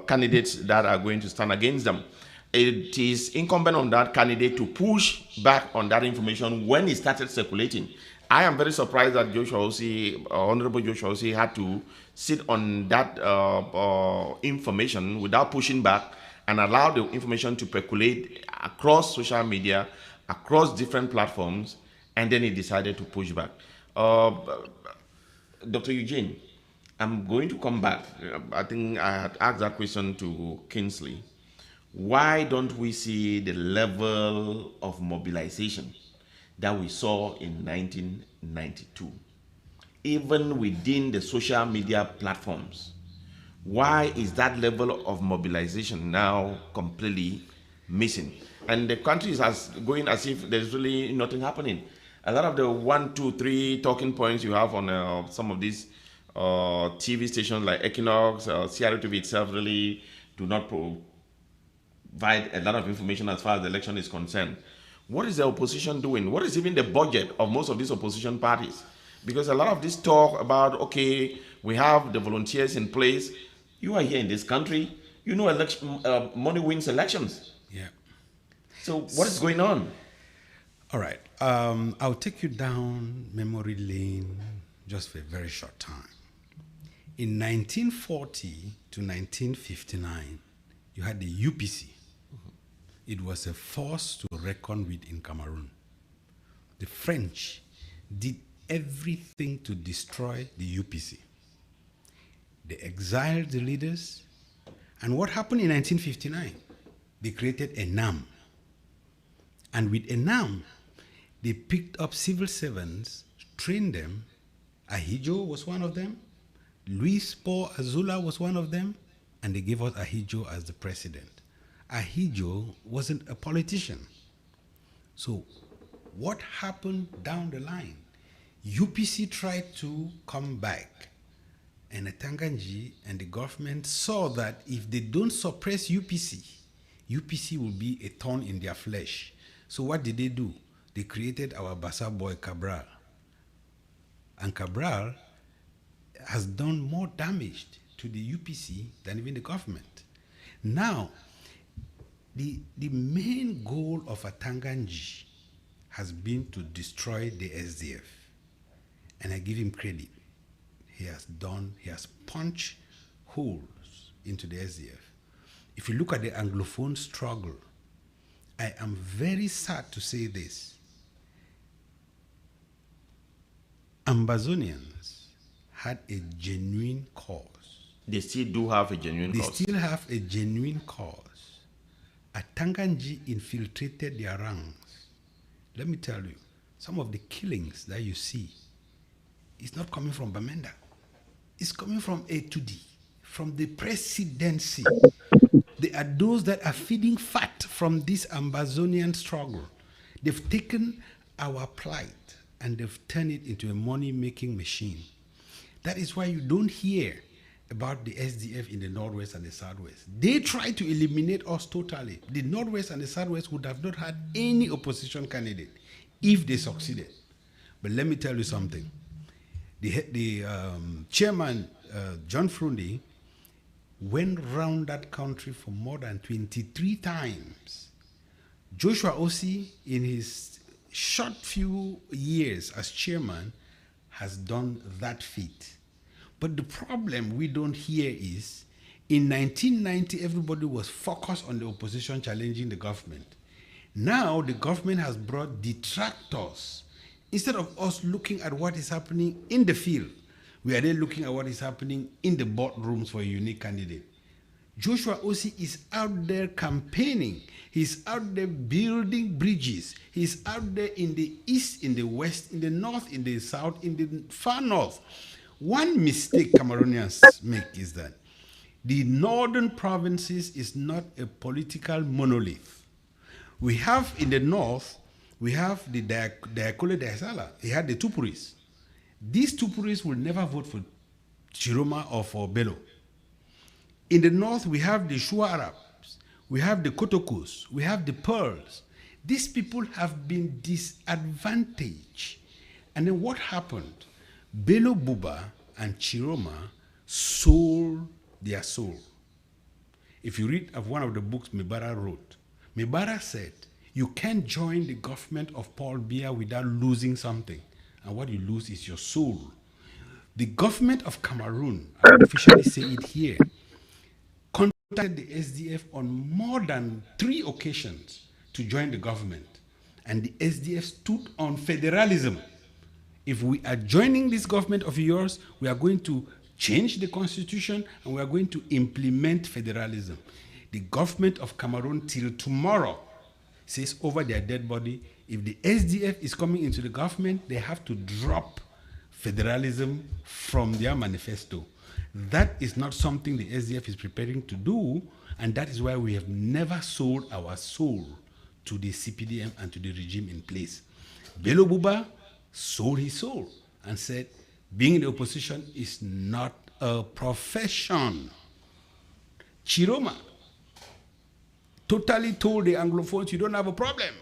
candidates that are going to stand against them. It is incumbent on that candidate to push back on that information when it started circulating. I am very surprised that Joshua Osi, Honorable Joshua Osi, had to sit on that information without pushing back and allow the information to percolate across social media, across different platforms, and then he decided to push back. Dr. Eugene, I'm going to come back. I think I had asked that question to Kingsley. Why don't we see the level of mobilization that we saw in 1992, even within the social media platforms? Why is that level of mobilization now completely missing? And the country is going as if there's really nothing happening. A lot of the one, two, three talking points you have on some of these TV stations like Equinox, CRTV itself really do not provide a lot of information as far as the election is concerned. What is the opposition doing? What is even the budget of most of these opposition parties? Because a lot of this talk about, okay, we have the volunteers in place. You are here in this country. You know, money wins elections. Yeah. So what is going on? All right. I'll take you down memory lane just for a very short time. In 1940 to 1959, you had the UPC. It was a force to reckon with in Cameroon. The French did everything to destroy the UPC. They exiled the leaders. And what happened in 1959? They created a NAM. And with a NAM, they picked up civil servants, trained them. Ahijo was one of them. Luis Paul Azula was one of them. And they gave us Ahijo as the president. Ahijo wasn't a politician. So what happened down the line? UPC tried to come back. And Atanganji and the government saw that if they don't suppress UPC, UPC will be a thorn in their flesh. So what did they do? They created our Bassa boy Cabral. And Cabral has done more damage to the UPC than even the government. Now, the main goal of Atanganji has been to destroy the SDF. And I give him credit. He has punched holes into the SDF. If you look at the Anglophone struggle, I am very sad to say this. Ambazonians had a genuine cause. They still do have a genuine cause. They still have a genuine cause. Atanganji infiltrated their ranks. Let me tell you, some of the killings that you see is not coming from Bamenda. It's coming from A to D, from the presidency. They are those that are feeding fat from this Ambazonian struggle. They've taken our plight and they've turned it into a money-making machine. That is why you don't hear about the SDF in the Northwest and the Southwest. They try to eliminate us totally. The Northwest and the Southwest would have not had any opposition candidate if they succeeded. But let me tell you something. The chairman, John Frundi, went round that country for more than 23 times. Joshua Osei, in his short few years as chairman, has done that feat. But the problem we don't hear is, in 1990, everybody was focused on the opposition challenging the government. Now, the government has brought detractors. Instead of us looking at what is happening in the field, we are then looking at what is happening in the boardrooms for a unique candidate. Joshua Osei is out there campaigning. He's out there building bridges. He's out there in the east, in the west, in the north, in the south, in the far north. One mistake Cameroonians make is that the northern provinces is not a political monolith. We have in the north, we have the Diakole Daisala. He had the Tupuris. These Tupuris will never vote for Chiroma or for Bello. In the north, we have the Shua Arabs, we have the Kotokus, we have the Pearls. These people have been disadvantaged. And then what happened? Bello Buba and Chiroma sold their soul. If you read of one of the books Mibara wrote, Mibara said, you can't join the government of Paul Biya without losing something. And what you lose is your soul. The government of Cameroon, I officially say it here, contacted the SDF on more than 3 occasions to join the government. And the SDF stood on federalism. If we are joining this government of yours, we are going to change the constitution and we are going to implement federalism. The government of Cameroon till tomorrow says over their dead body, if the SDF is coming into the government, they have to drop federalism from their manifesto. That is not something the SDF is preparing to do, and that is why we have never sold our soul to the CPDM and to the regime in place. Bello Buba sold his soul and said, being in the opposition is not a profession. Chiroma totally told the Anglophones, you don't have a problem.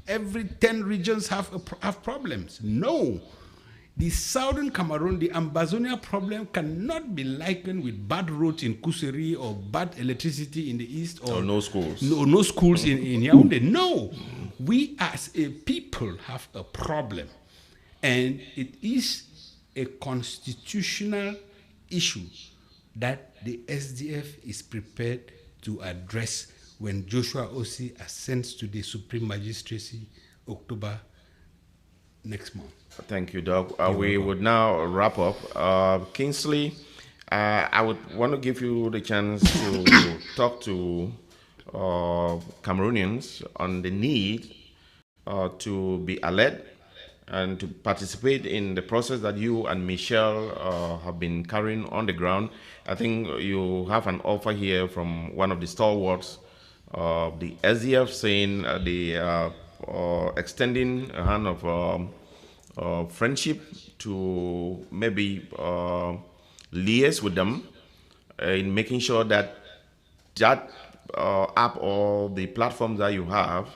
every 10 regions have problems. No. The southern Cameroon, the Ambazonia problem cannot be likened with bad roads in Kuseri or bad electricity in the east Or no schools. no schools in Yaoundé. No. We as a people have a problem. And it is a constitutional issue that the SDF is prepared to address when Joshua Osei ascends to the Supreme Magistracy October next month. Thank you, Doug. We would now wrap up. Kingsley, I would want to give you the chance to talk to Cameroonians on the need to be alert and to participate in the process that you and Michelle have been carrying on the ground. I think you have an offer here from one of the stalwarts of the SDF saying extending a hand of friendship to maybe liaise with them in making sure that that app or the platforms that you have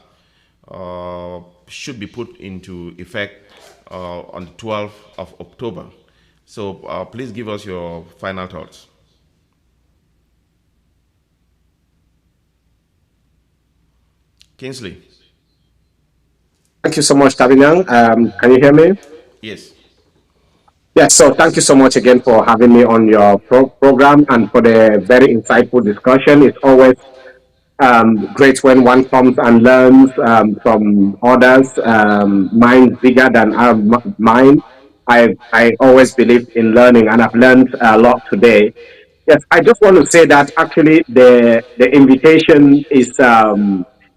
should be put into effect on the 12th of October. So please give us your final thoughts. Kingsley. Thank you so much, Tabinyang. Can you hear me? Yes. Yes, so thank you so much again for having me on your program and for the very insightful discussion. It's always great when one comes and learns from others, minds bigger than our mine. I always believe in learning, and I've learned a lot today. Yes, I just want to say that actually the invitation is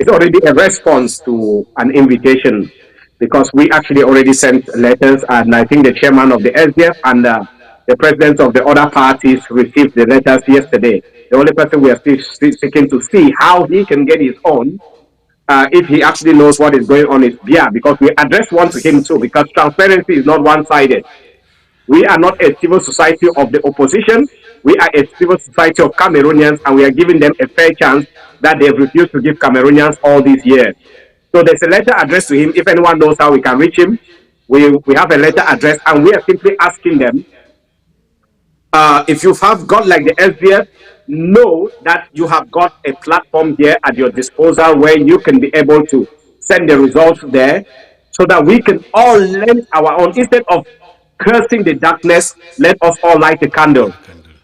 already a response to an invitation because we actually already sent letters, and I think the chairman of the SDF and the presidents of the other parties received the letters yesterday. The only person we are still seeking to see how he can get his own, if he actually knows what is going on, is Bia, because we addressed one to him too, because transparency is not one-sided. We are not a civil society of the opposition. We are a civil society of Cameroonians, and we are giving them a fair chance that they've refused to give Cameroonians all these years. So there's a letter addressed to him. If anyone knows how we can reach him, we have a letter addressed, and we are simply asking them, if you have got like the SDF, know that you have got a platform here at your disposal where you can be able to send the results there so that we can all lend our own. Instead of cursing the darkness, let us all light a candle.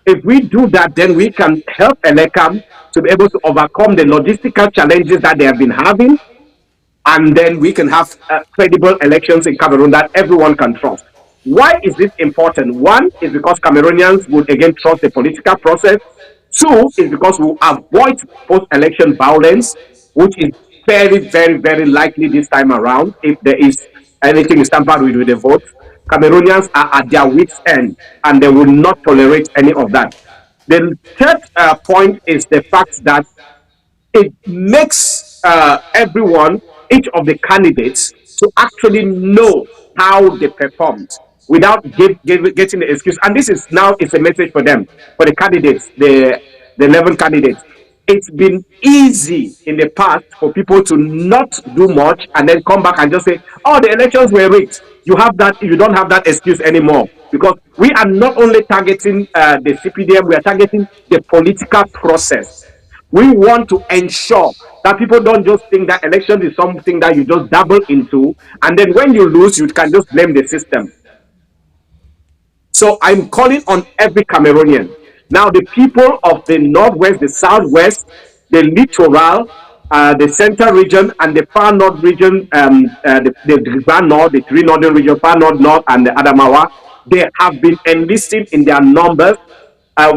If we do that, then we can help Elekam to be able to overcome the logistical challenges that they have been having, and then we can have credible elections in Cameroon that everyone can trust. Why is this important? One is because Cameroonians would again trust the political process. Two is because we avoid post-election violence, which is very, very, very likely this time around if there is anything is tampered with the vote. Cameroonians are at their wits' end, and they will not tolerate any of that. The third point is the fact that it makes everyone, each of the candidates, to actually know how they performed without getting the excuse. And this is now it's a message for them, for the candidates, the 11 candidates. It's been easy in the past for people to not do much and then come back and just say, "Oh, the elections were rigged." You have that. You don't have that excuse anymore because we are not only targeting the CPDM, we are targeting the political process. We want to ensure that people don't just think that election is something that you just dabble into, and then when you lose, you can just blame the system. So I'm calling on every Cameroonian. Now, the people of the Northwest, the Southwest, the Littoral, the Central region, and the Far North region, the Far North, the three Northern region, Far North, North, and the Adamawa, they have been enlisting in their numbers.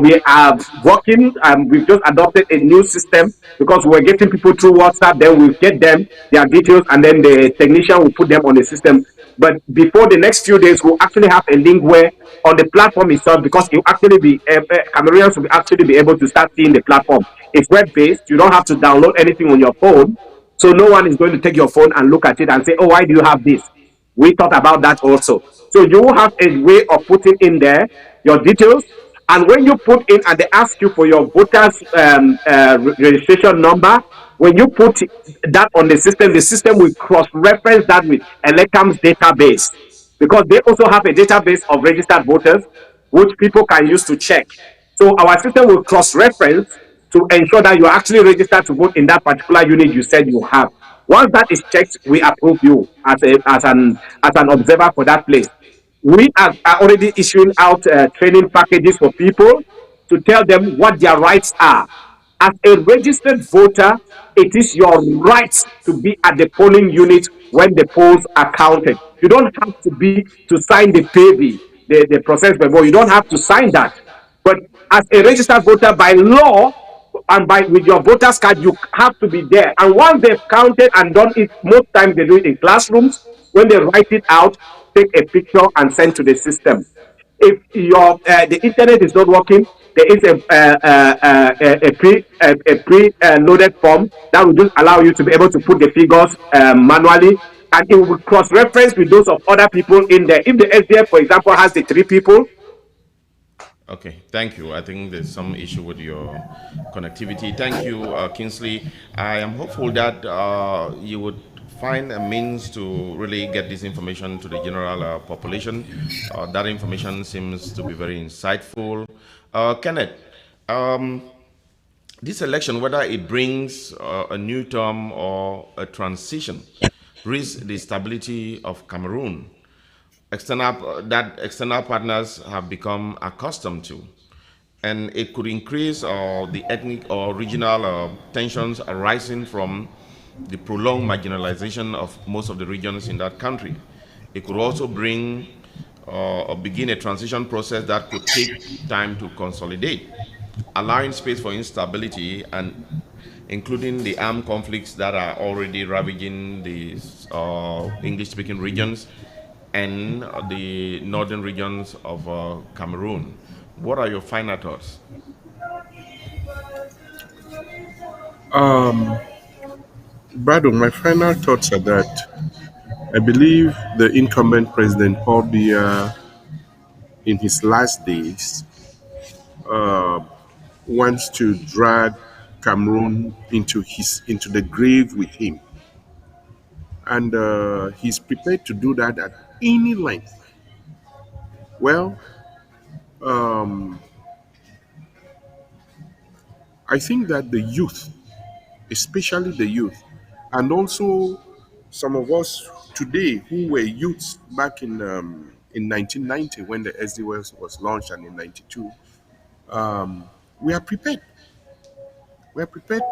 We are working, we've just adopted a new system because we're getting people through WhatsApp, then we'll get them their details, and then the technician will put them on the system. But before the next few days, we'll actually have a link where on the platform itself, because it will actually be, Cameroonians will actually be able to start seeing the platform. It's web-based, you don't have to download anything on your phone, so no one is going to take your phone and look at it and say, "Oh, why do you have this?" We thought about that also. So you will have a way of putting in there your details. And when you put in and they ask you for your voters registration number, When you put that on the system will cross-reference that with Elecam's database, because they also have a database of registered voters which people can use to check. So our system will cross-reference to ensure that you're actually registered to vote in that particular unit you said you have. Once that is checked, we approve you as an observer for that place. We are already issuing out training packages for people to tell them what their rights are. As a registered voter, it is your right to be at the polling unit when the polls are counted. You don't have to be to sign the PAVI, the process before. You don't have to sign that. But as a registered voter by law, and by with your voters card, you have to be there. And once they've counted and done it, most times they do it in classrooms. When they write it out, take a picture and send to the system. If your the internet is not working, there is a loaded form that will just allow you to be able to put the figures manually, and it will cross reference with those of other people in there. If the SDF, for example, has the three people. Okay, thank you. I think there's some issue with your connectivity. Thank you, Kingsley. I am hopeful that you would find a means to really get this information to the general population. That information seems to be very insightful. Kenneth, um, this election, whether it brings a new term or a transition, risks the stability of Cameroon that external partners have become accustomed to, and it could increase the ethnic or regional tensions arising from the prolonged marginalization of most of the regions in that country. It could also bring or begin a transition process that could take time to consolidate, allowing space for instability and including the armed conflicts that are already ravaging the English-speaking regions and the northern regions of Cameroon. What are your final thoughts? Um, Brado, my final thoughts are that I believe the incumbent president, Paul Biya, in his last days, wants to drag Cameroon into the grave with him, and he's prepared to do that at any length. Well, um, I think that the youth, especially the youth, and also some of us today who were youths back in 1990 when the SD was launched, and in '92, we are prepared. We are prepared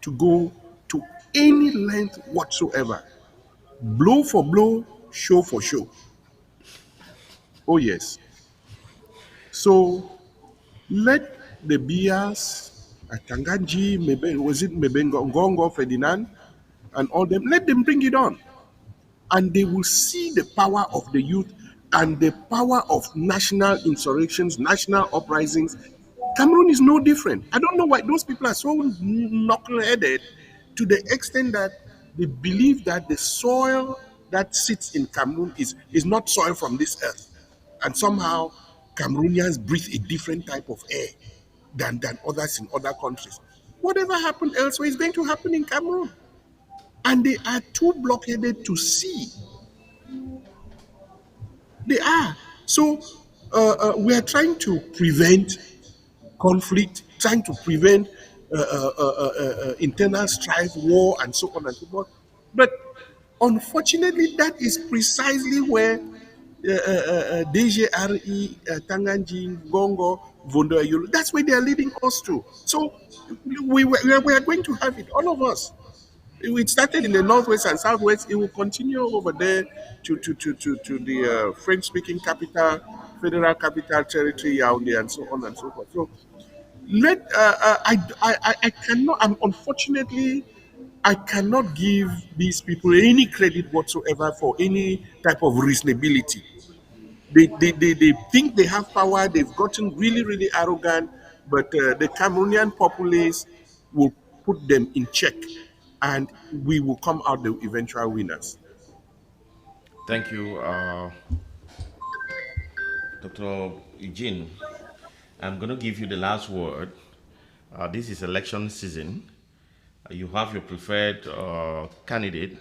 to go to any length whatsoever, blow for blow, show for show. Oh yes. So let the Bias, Tanganji, maybe was it maybe Ngongo, Ferdinand, and all them, let them bring it on. And they will see the power of the youth and the power of national insurrections, national uprisings. Cameroon is no different. I don't know why those people are so knuckle-headed to the extent that they believe that the soil that sits in Cameroon is not soil from this earth. And somehow Cameroonians breathe a different type of air than others in other countries. Whatever happened elsewhere is going to happen in Cameroon. And they are too blockheaded to see. They are. So we are trying to prevent conflict, trying to prevent internal strife, war, and so on and so forth. But unfortunately, that is precisely where DJRE, Tanganjin, Gongo, Vondo, that's where they are leading us to. So we are going to have it, all of us. It started in the northwest and southwest. It will continue over there to the French-speaking capital, federal capital territory, Yaoundé, and so on and so forth. So let I cannot. Unfortunately, I cannot give these people any credit whatsoever for any type of reasonability. They think they have power. They've gotten really, really arrogant. But the Cameroonian populace will put them in check, and we will come out the eventual winners. Thank you, Dr. Eugene. I'm going to give you the last word. This is election season. you have your preferred candidate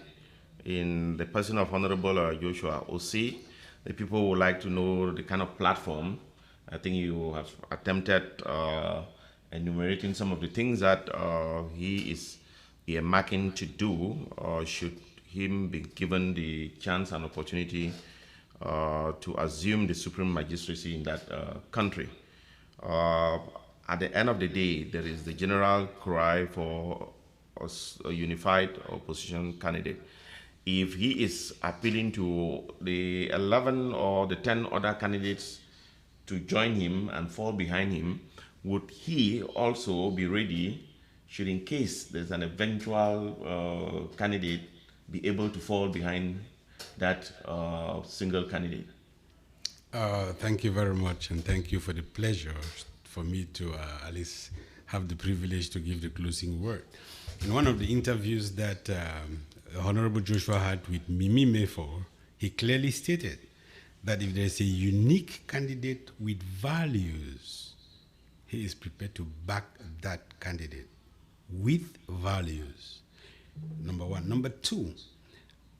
in the person of Honorable Joshua Osi. The people would like to know the kind of platform. I think you have attempted enumerating some of the things that he is earmarking to do, should him be given the chance and opportunity to assume the supreme magistracy in that country. Uh, at the end of the day, there is the general cry for a unified opposition candidate. If he is appealing to the 11 or the 10 other candidates to join him and fall behind him, would he also be ready, should in case there's an eventual candidate, be able to fall behind that single candidate? Thank you very much, and thank you for the pleasure for me to at least have the privilege to give the closing word. In one of the interviews that Honorable Joshua had with Mimi Mayfor, he clearly stated that if there's a unique candidate with values, he is prepared to back that candidate with values. Number one. Number two,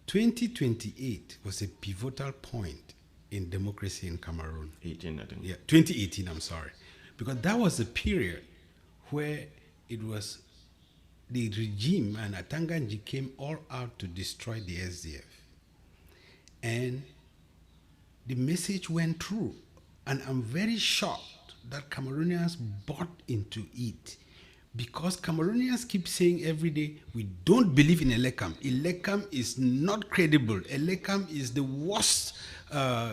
2028 was a pivotal point in democracy in Cameroon. 18, I think. Yeah, 2018, I'm sorry. Because that was a period where it was the regime and Atanganji came all out to destroy the SDF. And the message went through. And I'm very shocked that Cameroonians bought into it. Because Cameroonians keep saying every day, we don't believe in Elekam. Elekam is not credible. Elekam is the worst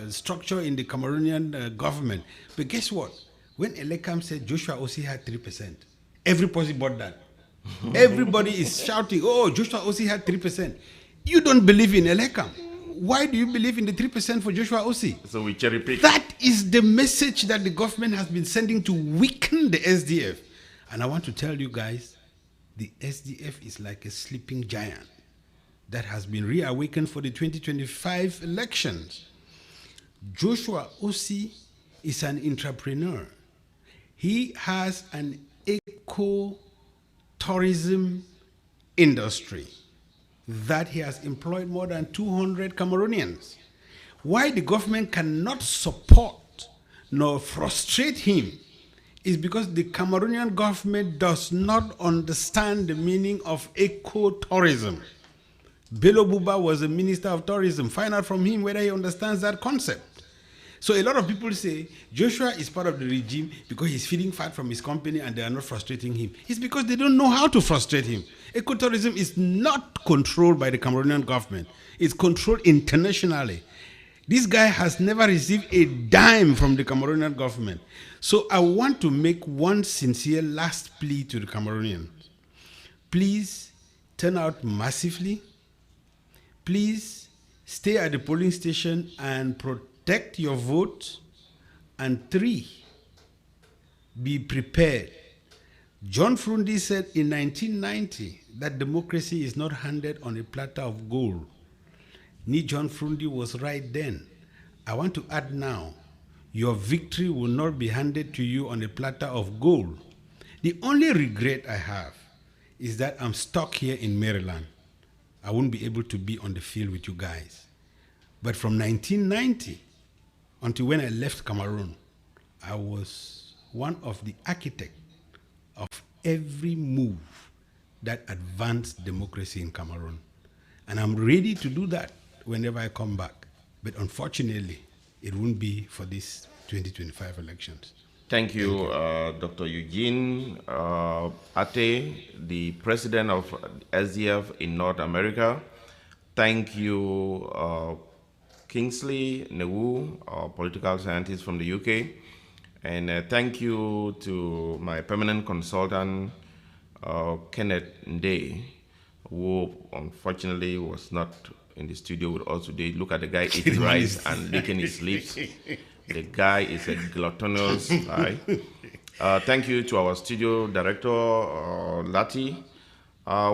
structure in the Cameroonian government. But guess what? When Elekam said Joshua Osi had 3%, everybody bought that. Everybody is shouting, oh, Joshua Osi had 3%. You don't believe in Elekam. Why do you believe in the 3% for Joshua Osi? So we cherry pick. That is the message that the government has been sending to weaken the SDF. And I want to tell you guys, the SDF is like a sleeping giant that has been reawakened for the 2025 elections. Joshua Osi is an entrepreneur. He has an eco-tourism industry that he has employed more than 200 Cameroonians. Why the government cannot support nor frustrate him is because the Cameroonian government does not understand the meaning of eco-tourism. Bello Buba was a minister of tourism. Find out from him whether he understands that concept. So a lot of people say Joshua is part of the regime because he's feeding fat from his company and they are not frustrating him. It's because they don't know how to frustrate him. Ecotourism is not controlled by the Cameroonian government. It's controlled internationally. This guy has never received a dime from the Cameroonian government. So I want to make one sincere last plea to the Cameroonians. Please turn out massively. Please stay at the polling station and protect your vote. And 3, be prepared. John Frundi said in 1990 that democracy is not handed on a platter of gold. Ni John Frundi was right then. I want to add now, your victory will not be handed to you on a platter of gold. The only regret I have is that I'm stuck here in Maryland. I won't be able to be on the field with you guys. But from 1990 until when I left Cameroon, I was one of the architects of every move that advanced democracy in Cameroon. And I'm ready to do that whenever I come back. But unfortunately, it won't be for these 2025 elections. Thank you, Dr. Eugene Ate, the president of SDF in North America. Thank you, Kingsley Newu, a political scientist from the UK. And thank you to my permanent consultant, Kenneth Nde, who unfortunately was not in the studio with us today. Look at the guy eating rice and licking his lips. The guy is a gluttonous guy. Thank you to our studio director, Lati.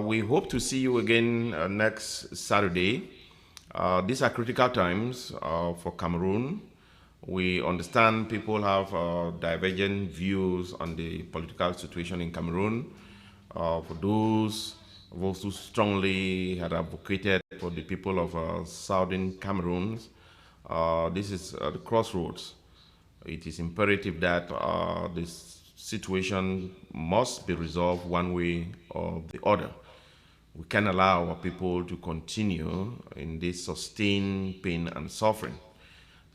We hope to see you again next Saturday. These are critical times for Cameroon. We understand people have divergent views on the political situation in Cameroon. For those I've also strongly had advocated for the people of southern Cameroon. This is the crossroads. It is imperative that this situation must be resolved one way or the other. We can't allow our people to continue in this sustained pain and suffering.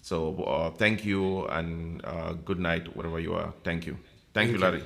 So thank you and good night wherever you are. Thank you. Thank you, Thank you. Larry.